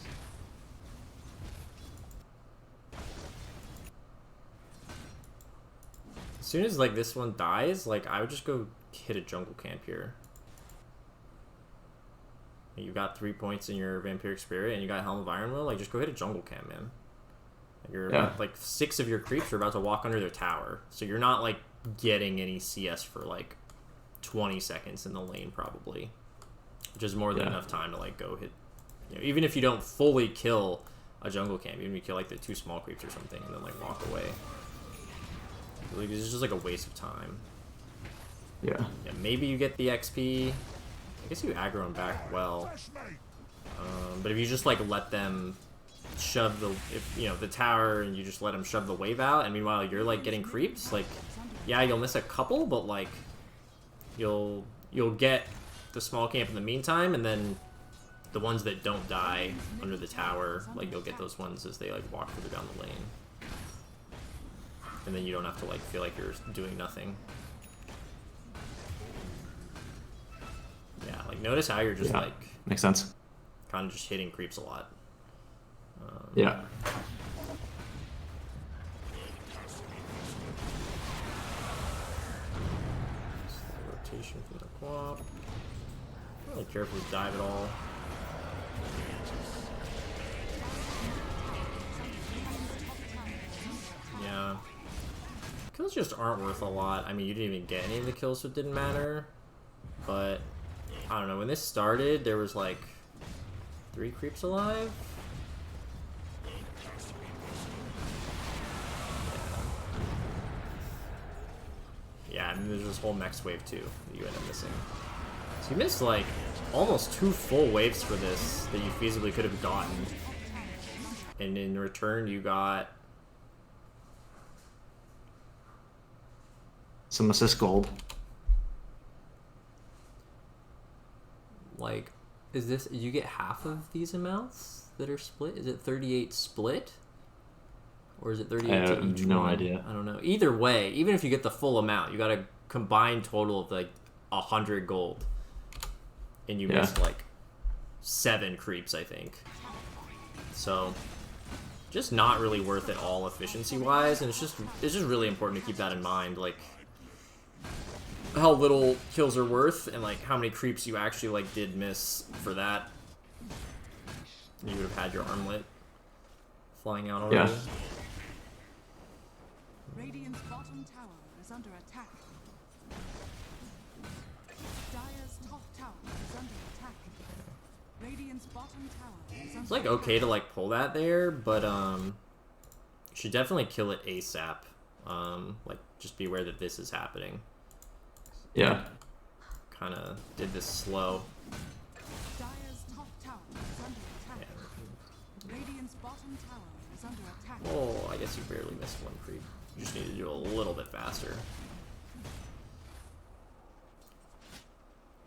S1: As soon as like this one dies, like I would just go hit a jungle camp here. You got 3 points in your Vampiric Spirit and you got Helm of Iron Will, like just go hit a jungle camp, man. You're like 6 of your creeps are about to walk under their tower, so you're not like getting any CS for like 20 seconds in the lane probably, which is more than enough time to like go hit. You know, even if you don't fully kill a jungle camp, even if you kill like the 2 small creeps or something, and then like walk away. Like, this is just like a waste of time.
S2: Yeah.
S1: Yeah, maybe you get the XP. I guess you aggro them back well. But if you just like let them shove the tower and you just let them shove the wave out, and meanwhile you're like getting creeps, like yeah, you'll miss a couple, but like you'll get the small camp in the meantime, and then the ones that don't die under the tower, like you'll get those ones as they like walk further down the lane. And then you don't have to like feel like you're doing nothing. notice how you're just
S2: Yeah.
S1: like
S2: Makes sense.
S1: kind of just hitting creeps a lot.
S2: Yeah.
S1: Rotation from the quap. Not really care if we dive at all. Yeah. Kills just aren't worth a lot. I mean, you didn't even get any of the kills, so it didn't matter. But, I don't know. When this started, there was like 3 creeps alive. Yeah, and there's this whole next wave too that you end up missing. So you missed like almost 2 full waves for this that you feasibly could have gotten. And in return you got
S2: Some assist gold.
S1: like, is this, you get half of these amounts that are split? Is it 38 split? Or is it 38
S2: I
S1: to
S2: have
S1: each
S2: no
S1: one?
S2: idea.
S1: I don't know. Either way, even if you get the full amount, you got a combined total of like 100 gold. And you missed like 7 creeps, I think. So just not really worth it all efficiency wise, and it's just really important to keep that in mind, like how little kills are worth and like how many creeps you actually like did miss for that. You would have had your armlet flying out already.
S2: Yeah.
S4: Radiant's bottom tower is under attack. Dire's top tower is under attack. Radiant's bottom tower is under
S1: It's like okay to like pull that there, but you should definitely kill it ASAP. Like just be aware that this is happening.
S2: Yeah.
S1: Kind of did this slow.
S4: Dire's top tower is under attack. Radiant's bottom tower is under attack.
S1: Oh, I guess you barely missed 1 creep. You just need to do a little bit faster.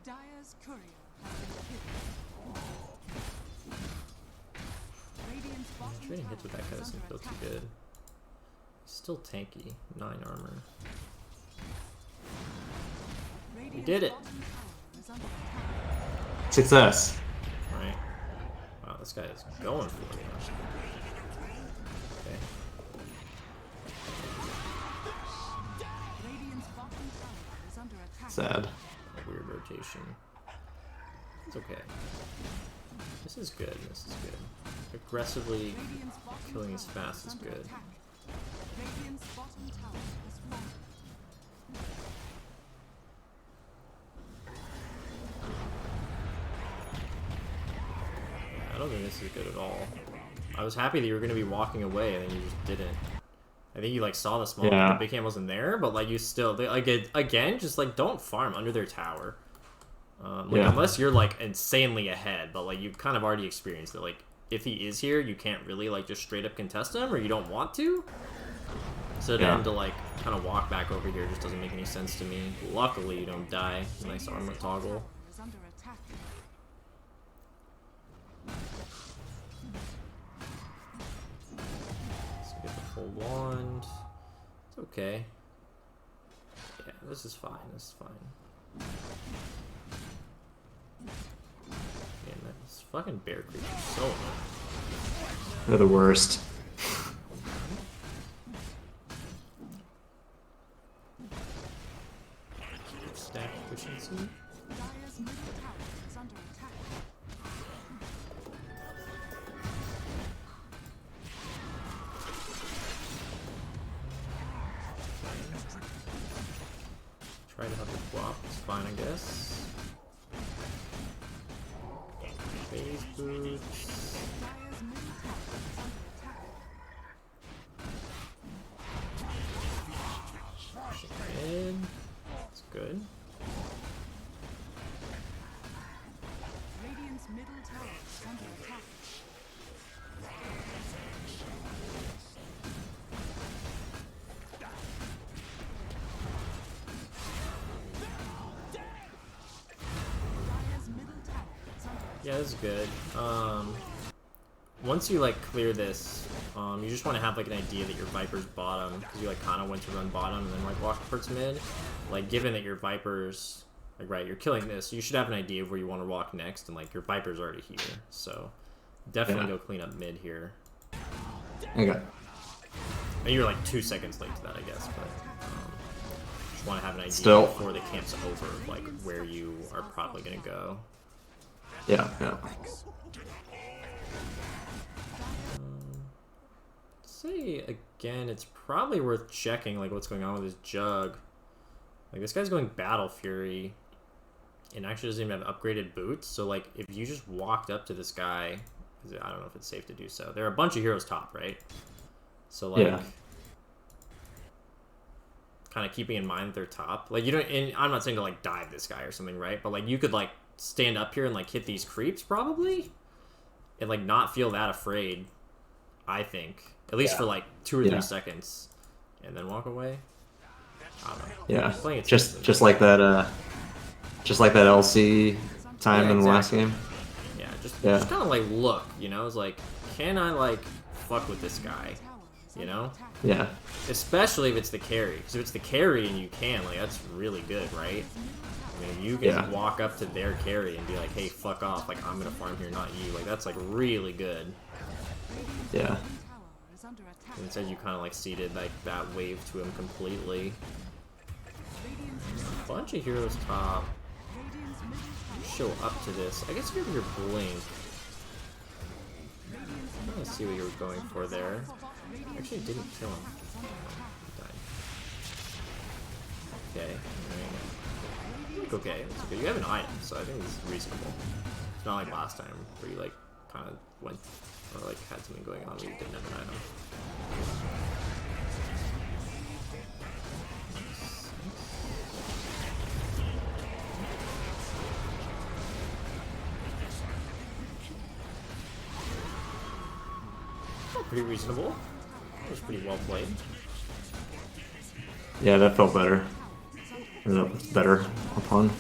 S4: Dire's courier has been killed. Radiant's bottom
S1: Trading
S4: tower
S1: hits with that kind of
S4: is
S1: doesn't
S4: under
S1: feel too
S4: attack.
S1: good. Still tanky. 9 armor.
S4: Radiant's
S1: did it.
S4: bottom tower is under attack.
S2: Success.
S1: Right? Wow, this guy is going for it. Okay.
S4: Radiant's bottom tower is under attack.
S2: Sad.
S1: A weird rotation. It's okay. This is good. This is good. Aggressively
S4: Radiant's bottom
S1: killing as
S4: tower
S1: fast is
S4: under
S1: good.
S4: attack. Radiant's bottom tower is falling.
S1: I don't think this is good at all. I was happy that you were going to be walking away, and then you just didn't. I think you like saw the smoke,
S2: Yeah.
S1: the big hand wasn't there, but like you still, like again, just like don't farm under their tower. Like
S2: Yeah.
S1: unless you're like insanely ahead, but like you've kind of already experienced it. Like if he is here, you can't really like just straight up contest him, or you don't want to. So
S2: Yeah.
S1: then to like kind of walk back over here just doesn't make any sense to me. Luckily, you don't die. Nice armor toggle.
S4: Tower is under attack.
S1: So get the full wand. It's okay. Yeah, this is fine. This is fine. Man, this fucking bear creature is so annoying.
S2: They're the worst.
S1: Stack efficiency.
S4: Dire's middle tower is under attack.
S1: Try to help it flop. It's fine, I guess. Phase boots.
S4: Dire's middle tower is under attack.
S1: Pushing in. That's good.
S4: Radiant's middle tower is under attack. Dire's middle tower is under attack.
S1: Yeah, this is good. Once you like clear this, you just want to have like an idea that your Viper's bottom, because you like kind of went to run bottom and then like walk towards mid. Like given that your Viper's Like, right, you're killing this. You should have an idea of where you want to walk next, and like your Viper's already here. So definitely go clean up mid here.
S2: Okay.
S1: And you're like 2 seconds late to that, I guess, but just want to have an idea
S2: Still.
S1: before the camp's over, like where you are probably gonna go.
S2: Yeah, yeah.
S1: Say again, it's probably worth checking like what's going on with his Jug. Like this guy's going Battle Fury, and actually doesn't even have upgraded boots. So like if you just walked up to this guy, I don't know if it's safe to do so. There are a bunch of heroes top, right? So like, kind of keeping in mind that they're top. Like you don't. And I'm not saying to like dive this guy or something, right? But like you could like stand up here and like hit these creeps probably, and like not feel that afraid. I think at least for like 2 or 3 seconds, and then walk away. I don't know.
S2: Yeah. Just like that. Just like that LC time in the last game.
S1: Yeah. Just kind of like look. You know, it's like, can I like fuck with this guy? You know?
S2: Yeah.
S1: Especially if it's the carry. Because if it's the carry and you can, like, that's really good, right? I mean, you can walk up to their carry and be like, hey, fuck off. Like, I'm going to farm here, not you. Like, that's, like, really good.
S2: Yeah.
S1: And instead you kind of, like, ceded, like, that wave to him completely. A bunch of heroes top. Show up to this. I guess you have your blink. Let's see what you were going for there. Actually, didn't kill him. He died. Okay. Okay. That's okay. You have an item, so I think this is reasonable. It's not like last time where you like kind of went or like had something going on where you didn't have an item. Pretty reasonable. That was pretty well played.
S2: Yeah, that felt better. Or that was better upon.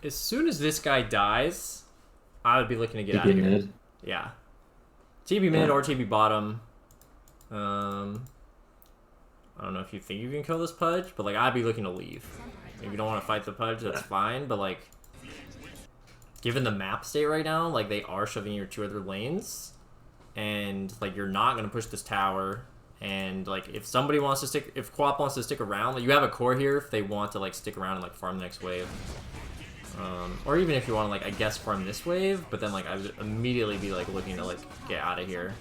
S1: As soon as this guy dies, I would be looking to get out of here.
S2: Mid.
S1: Yeah. TB mid or TB bottom. I don't know if you think you can kill this Pudge, but like I'd be looking to leave. If you don't want to fight the Pudge, that's fine, but like given the map state right now, like they are shoving your 2 other lanes, and like you're not gonna push this tower, and like if somebody wants to stick, if Quap wants to stick around, like you have a core here if they want to like stick around and like farm the next wave. Or even if you want to like I guess farm this wave, but then like I would immediately be like looking to like get out of here.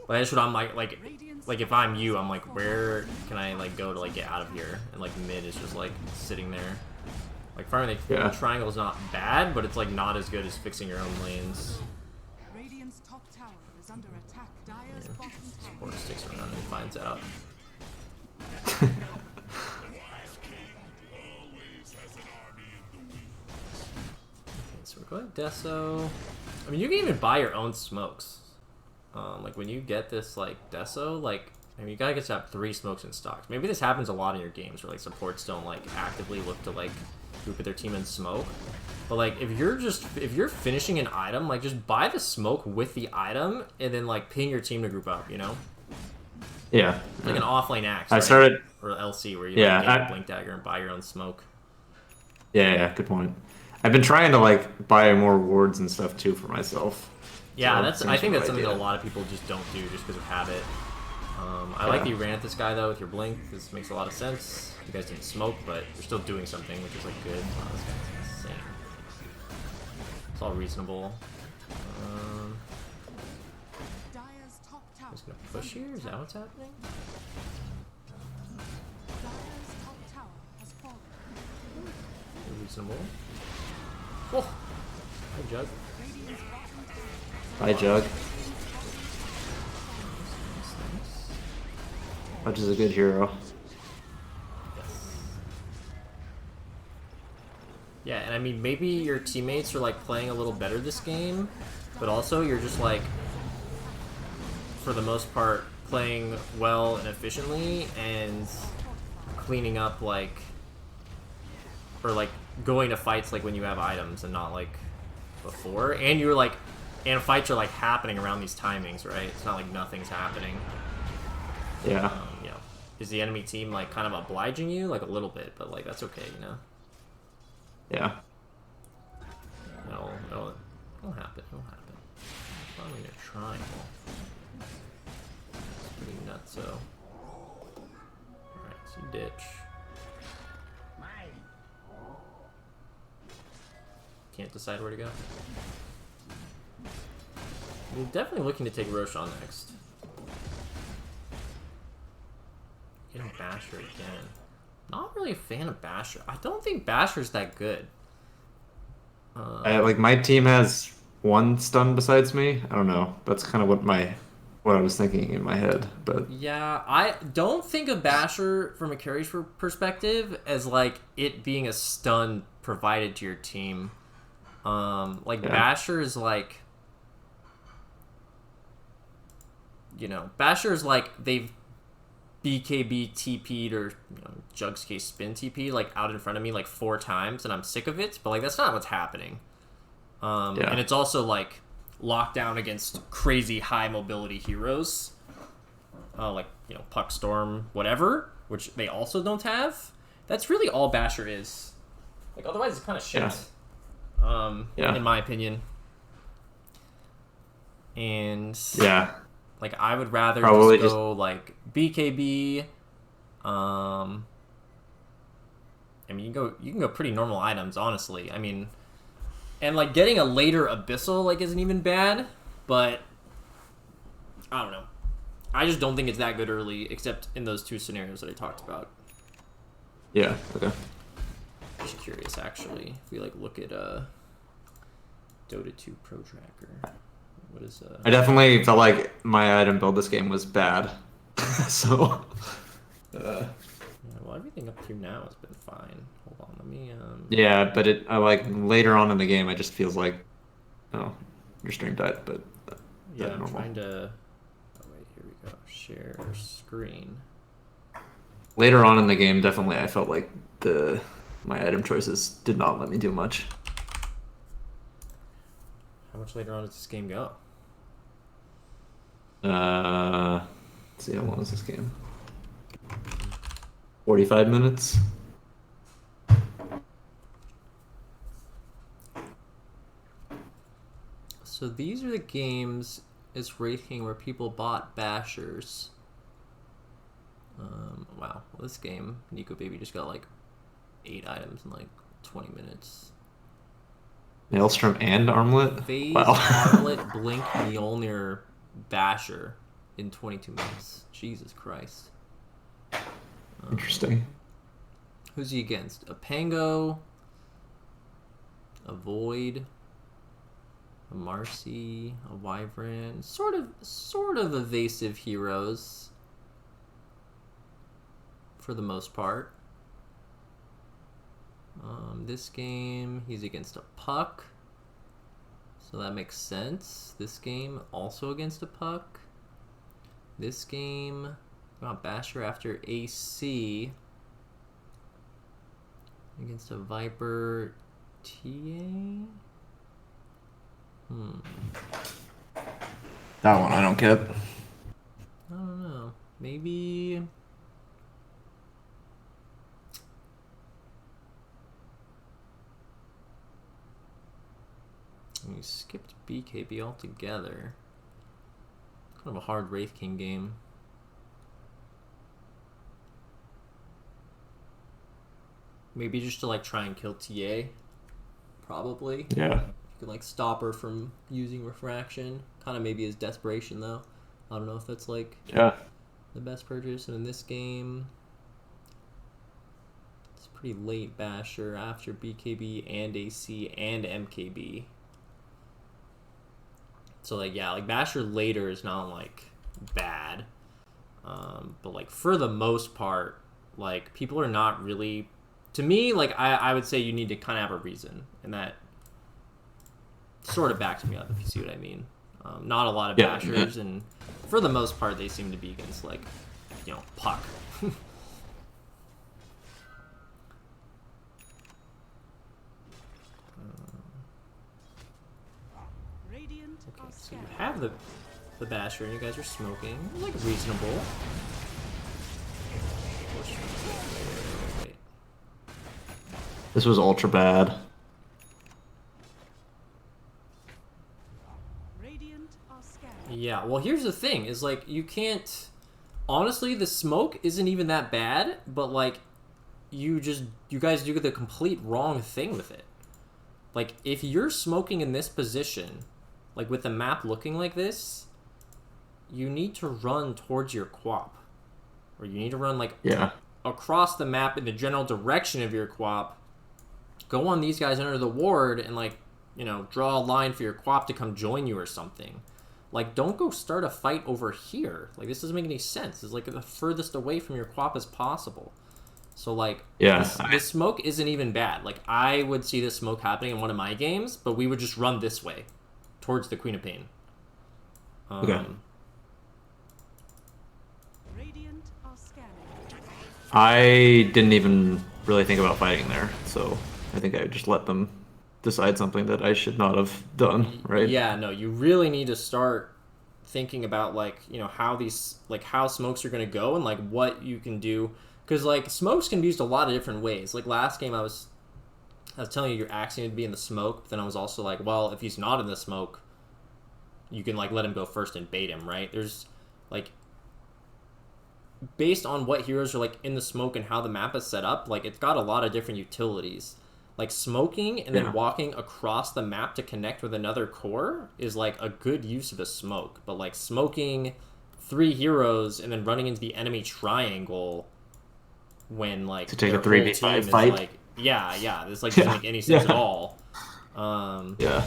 S1: Like that's what I'm like if I'm you, I'm like, where can I like go to like get out of here? And like mid is just like sitting there. Like farming the triangle is not bad, but it's like not as good as fixing your own lanes.
S4: Radiant's top tower is under attack. Dire's bottom tower.
S1: Support sticks around and finds out. So we're going Deso. I mean, you can even buy your own smokes. Like when you get this like Deso, like I mean, you gotta get to have 3 smokes in stocks. Maybe this happens a lot in your games where like supports don't like actively look to like group their team in smoke. But like if you're finishing an item, like just buy the smoke with the item and then like ping your team to group up. You know?
S2: Yeah.
S1: Like an offlane axe.
S2: I started
S1: or LC where you like, get a blink dagger and buy your own smoke.
S2: Yeah, good point. I've been trying to like buy more wards and stuff too for myself.
S1: Yeah,
S2: so
S1: I think that's something that a lot of people just don't do just because of habit. I like that you ran at this guy though with your blink. This makes a lot of sense. You guys didn't smoke, but you're still doing something, which is like good. Wow, this guy's insane. It's all reasonable.
S4: Dire's top tower.
S1: Just gonna push here. Is that what's happening?
S4: Dire's top tower has fallen.
S1: Reasonable. Oh, hi Jug.
S2: Bye, Jug. Pudge is a good hero.
S1: Yeah, and I mean, maybe your teammates are like playing a little better this game, but also you're just like, for the most part, playing well and efficiently and cleaning up like, or like going to fights like when you have items and not like before. And you're like, and fights are like happening around these timings, right? It's not like nothing's happening.
S2: Yeah.
S1: You know, is the enemy team like kind of obliging you? Like a little bit, but like that's okay, you know?
S2: Yeah.
S1: It'll happen. It'll happen. I'm gonna triangle. It's pretty nuts, so. Alright, so you ditch. Can't decide where to go. We're definitely looking to take Roshan next. Getting Basher again. Not really a fan of Basher. I don't think Basher's that good.
S2: Like my team has one stun besides me. I don't know. That's kind of what I was thinking in my head. But
S1: yeah, I don't think of Basher from a carry's perspective as like it being a stun provided to your team. Like
S2: yeah.
S1: Basher is like, you know, Basher is like they've BKB TP'd or, you know, Jug's case spin TP like out in front of me like 4 times and I'm sick of it, but like that's not what's happening.
S2: Yeah.
S1: And it's also like locked down against crazy high mobility heroes, like, you know, Puck Storm, whatever, which they also don't have. That's really all Basher is. Like otherwise it's kind of shit.
S2: Yeah.
S1: In my opinion. And
S2: Yeah.
S1: like I would rather
S2: Probably
S1: just go like BKB. I mean, you can go pretty normal items, honestly. I mean, and like getting a later Abyssal like isn't even bad, but I don't know. I just don't think it's that good early, except in those 2 scenarios that I talked about.
S2: Yeah. Okay.
S1: Just curious, actually, if we like look at Dota 2 Pro Tracker. What is
S2: I definitely felt like my item build this game was bad. So.
S1: Yeah, well, everything up to now has been fine. Hold on, let me
S2: Yeah, but I like later on in the game, it just feels like, oh, your stream died, but
S1: yeah, I'm
S2: normal.
S1: trying to. Oh wait, here we go. Share screen.
S2: Later on in the game, definitely, I felt like my item choices did not let me do much.
S1: How much later on does this game go?
S2: Let's see, how long is this game? 45 minutes.
S1: So these are the games as Wraith King where people bought Bashers. Wow, well, this game, Nico Baby just got like 8 items in like 20 minutes.
S2: Maelstrom and Armlet?
S1: Phase,
S2: Wow.
S1: Armlet, Blink, Mjolnir, Basher in 22 minutes. Jesus Christ.
S2: Interesting.
S1: Who's he against? A Pango, a Void, a Marcy, a Wyvern. Sort of evasive heroes for the most part. This game, he's against a Puck, so that makes sense. This game, also against a Puck. This game, got Basher after AC against a Viper TA.
S2: That one I don't get.
S1: I don't know. Maybe. We skipped BKB altogether. Kind of a hard Wraith King game. Maybe just to like try and kill TA. Probably.
S2: Yeah.
S1: You could like stop her from using refraction. Kind of maybe as desperation though. I don't know if that's like
S2: Yeah.
S1: the best purchase. And in this game, it's pretty late Basher after BKB and AC and MKB. So like yeah, like Basher later is not like bad, but like for the most part, like people are not really. To me, like I would say you need to kind of have a reason, and that sort of backs me up if you see what I mean. Not a lot of Bashers, and for the most part, they seem to be against like, you know, Puck.
S4: are
S1: So you
S4: scattered.
S1: have the Basher, and you guys are smoking. Like, reasonable. Wait.
S2: This was ultra bad.
S4: Radiant are scattered.
S1: Yeah, well, here's the thing, is, like, you can't... Honestly, the smoke isn't even that bad, but, like, you guys do the complete wrong thing with it. Like, if you're smoking in this position, like, with the map looking like this, you need to run towards your quap. Or you need to run, like,
S2: Yeah.
S1: across the map in the general direction of your quap, go on these guys under the ward, and, like, you know, draw a line for your quap to come join you or something. Like, don't go start a fight over here. Like, this doesn't make any sense. It's, like, the furthest away from your quap as possible. So, like,
S2: Yeah.
S1: the smoke isn't even bad. Like, I would see this smoke happening in one of my games, but we would just run this way, towards the Queen of Pain.
S2: Okay.
S4: Radiant are scattered.
S2: I didn't even really think about fighting there, so I think I just let them decide something that I should not have done, right?
S1: Yeah, no, you really need to start thinking about, like, you know, how these, like, how smokes are going to go and, like, what you can do. Because, like, smokes can be used a lot of different ways. Like, last game I was telling you your axe needed to be in the smoke, but then I was also like, well, if he's not in the smoke, you can, like, let him go first and bait him, right? There's, like, based on what heroes are, like, in the smoke and how the map is set up, like, it's got a lot of different utilities. Like, smoking and then walking across the map to connect with another core is, like, a good use of a smoke. But, like, smoking 3 heroes and then running into the enemy triangle when, like,
S2: To take
S1: their
S2: a
S1: whole
S2: 3v5
S1: team is,
S2: fight?
S1: like, yeah, this, like, doesn't make any sense at all.
S2: Yeah.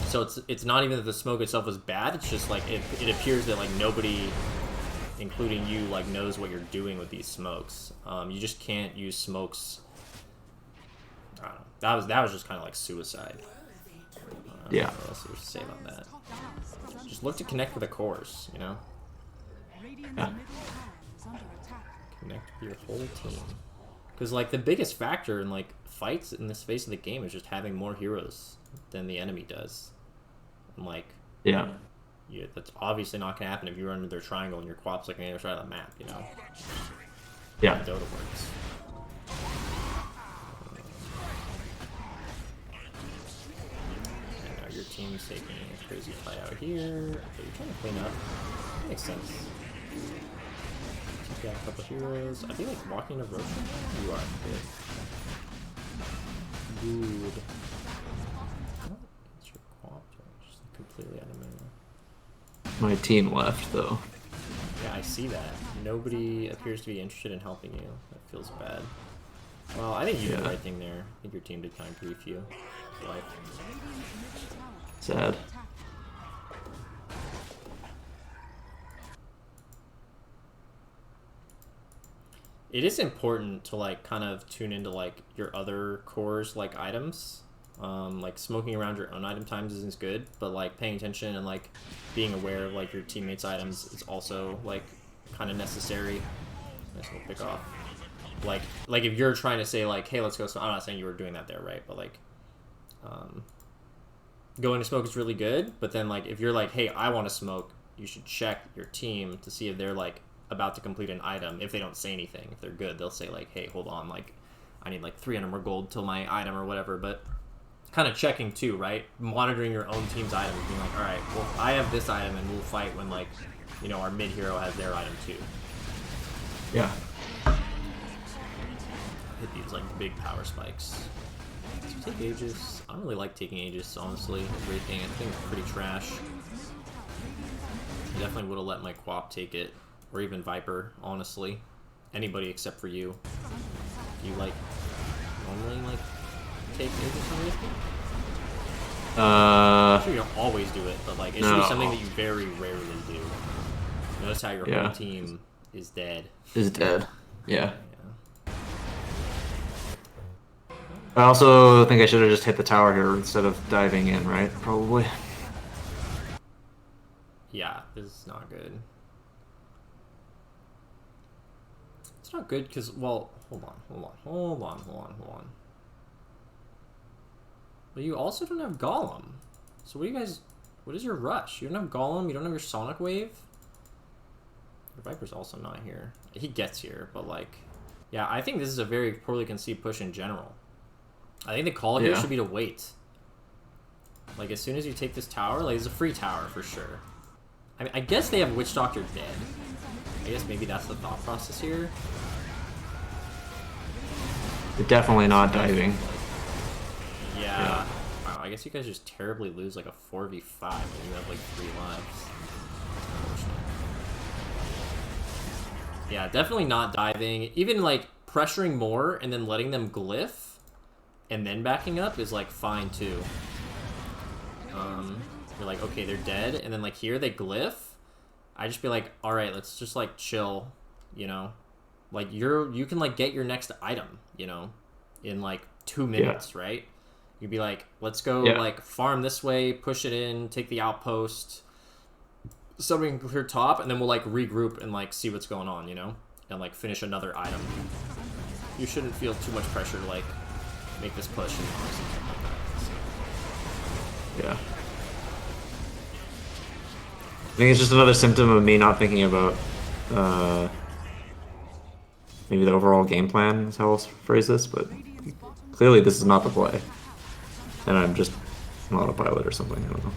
S1: So it's not even that the smoke itself is bad, it's just, like, it appears that, like, nobody, including you, like, knows what you're doing with these smokes. You just can't use smokes. I don't know. That was just kind of like suicide.
S2: Yeah.
S1: What else is to say about that?
S4: Top tower is
S1: Just look to connect with the cores, you know?
S4: Radiant's
S2: Yeah.
S4: middle tower is under attack.
S1: Connect with your whole team. Because, like, the biggest factor in, like, fights in this phase of the game is just having more heroes than the enemy does. And, like,
S2: Yeah.
S1: that's obviously not going to happen if you run into their triangle and your quap's, like, on the other side of the map, you know?
S2: Yeah.
S1: Dota works. And now your team's taking a crazy fight out here. Okay, you're trying to clean up. That makes sense. Take out a couple heroes. I feel like walking to Roshan. You are good. Good. Oh, it's your quap. Just completely out of mana.
S2: My team left though.
S1: Yeah, I see that. Nobody appears to be interested in helping you. That feels bad. Well, I think you did the
S2: Yeah.
S1: right thing there. I think your team did kind of grief you. Like,
S4: Radiant's middle tower is
S2: Sad.
S4: under attack.
S1: it is important to, like, kind of tune into, like, your other cores, like, items. Like, smoking around your own item times isn't good, but, like, paying attention and, like, being aware of, like, your teammates' items is also, like, kind of necessary. Nice little pick off. Like if you're trying to say, like, hey, let's go, so I'm not saying you were doing that there, right? But, like, going to smoke is really good, but then, like, if you're like, hey, I want to smoke, you should check your team to see if they're, like, about to complete an item. If they don't say anything, if they're good, they'll say, like, hey, hold on, like, I need, like, 300 more gold till my item or whatever. But kind of checking too, right? Monitoring your own team's items, being like, all right, well, I have this item and we'll fight when, like, you know, our mid hero has their item too.
S2: Yeah.
S1: Hit these, like, big power spikes. So take Aegis. I don't really like taking Aegis, honestly. Wraith King, I think it's pretty trash. I definitely would have let my Quap take it, or even Viper, honestly. Anybody except for you. Do you, like, normally, like, take Aegis on Wraith King? I'm sure you don't always do it, but, like, it should be something that you very rarely do. Notice how your whole team is dead.
S2: Is dead. Yeah.
S1: Yeah.
S2: I also think I should have just hit the tower here instead of diving in, right? Probably.
S1: Yeah, this is not good. It's not good because, well, hold on. But you also don't have Golem. So what do you guys... What is your rush? You don't have Golem, you don't have your Sonic Wave? The Viper's also not here. He gets here, but like... Yeah, I think this is a very poorly conceived push in general. I think the call here should be to wait. Like, as soon as you take this tower, like, it's a free tower for sure. I mean, I guess they have Witch Doctor dead. I guess maybe that's the thought process here.
S2: They're definitely not diving.
S1: Yeah. Wow, I guess you guys just terribly lose like a 4v5 when you have like 3 lives. Yeah, definitely not diving. Even like pressuring more and then letting them glyph and then backing up is like fine too. You're like, okay, they're dead, and then like here they glyph. I just be like, all right, let's just like chill, you know, like you can like get your next item, you know, in like 2 minutes, right? You'd be like, let's go like farm this way, push it in, take the outpost, something clear top, and then we'll like regroup and like see what's going on, you know, and like finish another item. You shouldn't feel too much pressure to like make this push and something like that.
S2: Yeah. I think it's just another symptom of me not thinking about maybe the overall game plan is how I'll phrase this, but clearly this is not the play. And I'm just an autopilot or something, I don't know.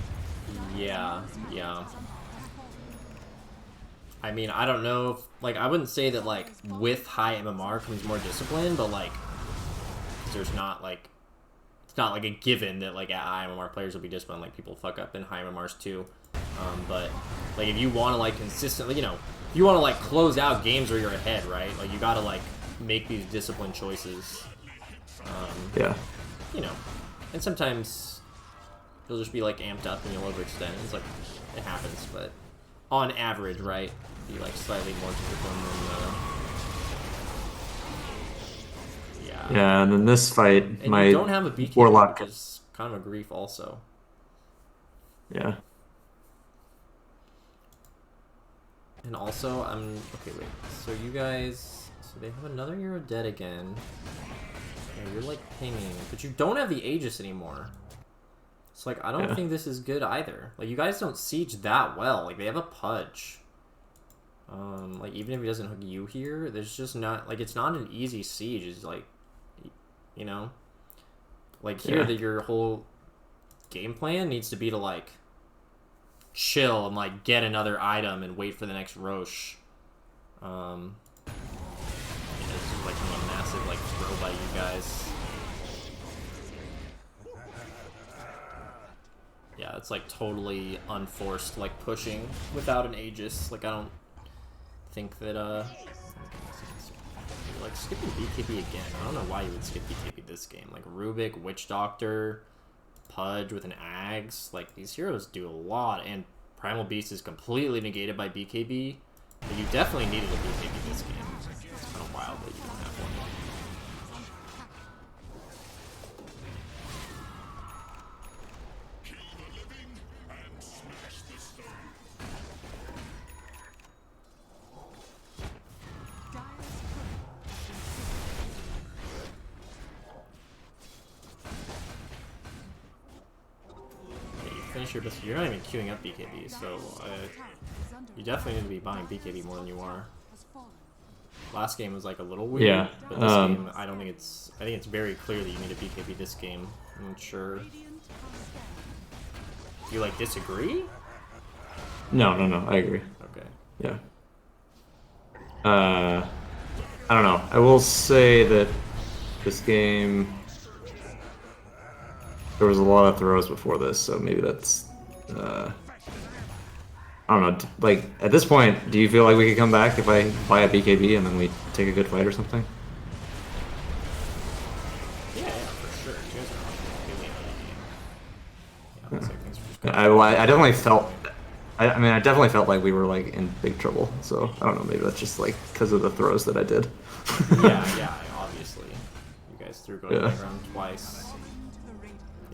S1: Yeah, yeah. I mean, I don't know if, like, I wouldn't say that, like, with high MMR comes more discipline, but, like, there's not, like, it's not, like, a given that, like, at high MMR players will be disciplined. Like, people fuck up in high MMRs, too. But, like, if you want to, like, consistently, you know, if you want to, like, close out games where you're ahead, right? Like, you gotta, like, make these disciplined choices.
S2: Yeah.
S1: You know, and sometimes you'll just be, like, amped up and you'll overextend. It's, like, it happens, but on average, right, be, like, slightly more disciplined than, yeah.
S2: Yeah, and then this fight,
S1: And
S2: my
S1: you don't have a BK,
S2: Warlock.
S1: which is kind of a grief also.
S2: Yeah.
S1: And also, okay, wait. So you guys, so they have another Hero dead again. Yeah, you're like pinging, but you don't have the Aegis anymore. It's like, I don't think this is good either. Like, you guys don't siege that well. Like, they have a Pudge. Like, even if he doesn't hook you here, there's just not, like, it's not an easy siege. It's like, you know? Like, here, that your whole game plan needs to be to, like, chill and, like, get another item and wait for the next Roche. Yeah, this is, like, a massive, like, throw by you guys. Yeah, it's like totally unforced, like pushing without an Aegis. Like, I don't think that like skipping BKB again. I don't know why you would skip BKB this game. Like Rubik, Witch Doctor, Pudge with an Ags. Like, these heroes do a lot, and Primal Beast is completely negated by BKB. But you definitely needed a BKB this game. It's kind of wild that you don't have one. Finish your best. You're not even queuing up BKB, so you definitely need to be buying BKB more than you are. Last game was like a little weird, but this game, I don't think it's. I think it's very clear that you need a BKB this game. I'm not sure. Do you like disagree?
S2: No, I agree.
S1: Okay.
S2: Yeah. I don't know. I will say that this game, there was a lot of throws before this, so maybe that's, I don't know, like, at this point, do you feel like we could come back if I buy a BKB and then we take a good fight or something?
S1: Yeah, for sure. You guys are really out of the game. Yeah, thanks for just going.
S2: I definitely felt, I mean, I definitely felt like we were, like, in big trouble, so I don't know, maybe that's just, like, because of the throws that I did.
S1: yeah, obviously. You guys threw going around twice.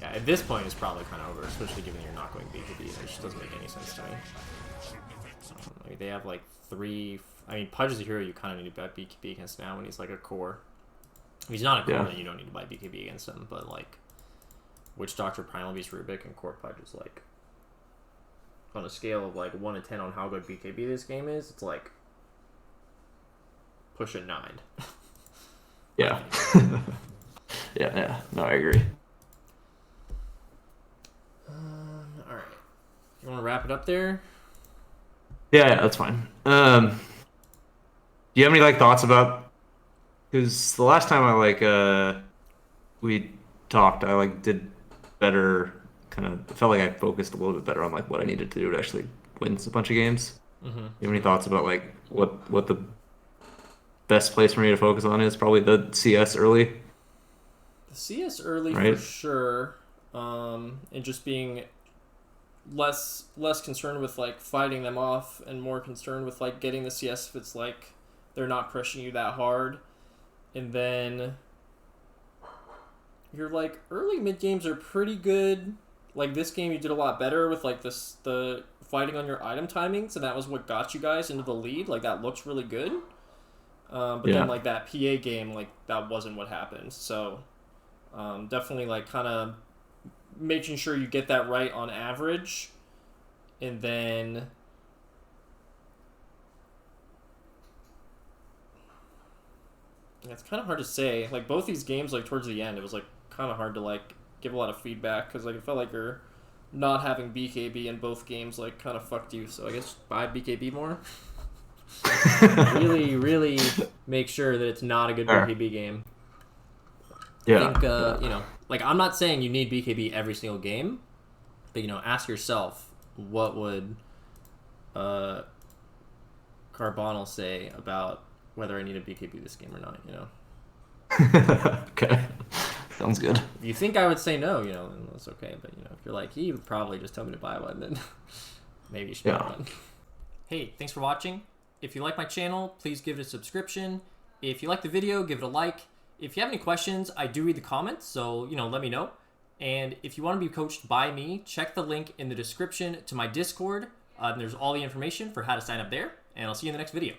S1: Yeah, at this point it's probably kind of over, especially given you're not going BKB. It just doesn't make any sense to me. Like, they have like 3. I mean, Pudge is a hero you kind of need to buy BKB against now when he's like a core. If he's not a core, then you don't need to buy BKB against him. But like, Witch Doctor, Primal Beast, Rubik, and Core Pudge is like on a scale of like 1 to 10 on how good BKB this game is, it's like push a 9.
S2: Yeah. Yeah. No, I agree.
S1: All right. You want to wrap it up there?
S2: Yeah, that's fine. Do you have any like thoughts about? Because the last time we talked, I like did better. Kind of felt like I focused a little bit better on like what I needed to do to actually win a bunch of games.
S1: Mm-hmm.
S2: You have any thoughts about like what the best place for me to focus on is? Probably the CS early.
S1: The CS early
S2: Right.
S1: for sure, and just being less concerned with like fighting them off and more concerned with like getting the CS if it's like they're not pushing you that hard, and then your like early mid games are pretty good. Like this game, you did a lot better with like the fighting on your item timings, and that was what got you guys into the lead. Like that looks really good. But
S2: Yeah.
S1: then like that PA game, like that wasn't what happened. So definitely like kind of making sure you get that right on average, and then it's kind of hard to say. Like both these games, like towards the end, it was like kind of hard to like give a lot of feedback because like it felt like you're not having BKB in both games like kind of fucked you. So I guess buy BKB more. really make sure that it's not a good
S2: Sure.
S1: BKB game.
S2: Yeah.
S1: I think you know, like I'm not saying you need BKB every single game, but you know, ask yourself what would Carbonyl say about whether I need a BKB this game or not. You know.
S2: Okay. Sounds good.
S1: If you think I would say no, you know, then that's okay. But you know, if you're like he would probably just tell me to buy one, then maybe you should buy one. Hey, thanks for watching. If you like my channel, please give it a subscription. If you like the video, give it a like. If you have any questions, I do read the comments, so, you know, let me know. And if you want to be coached by me, check the link in the description to my Discord. There's all the information for how to sign up there, and I'll see you in the next video.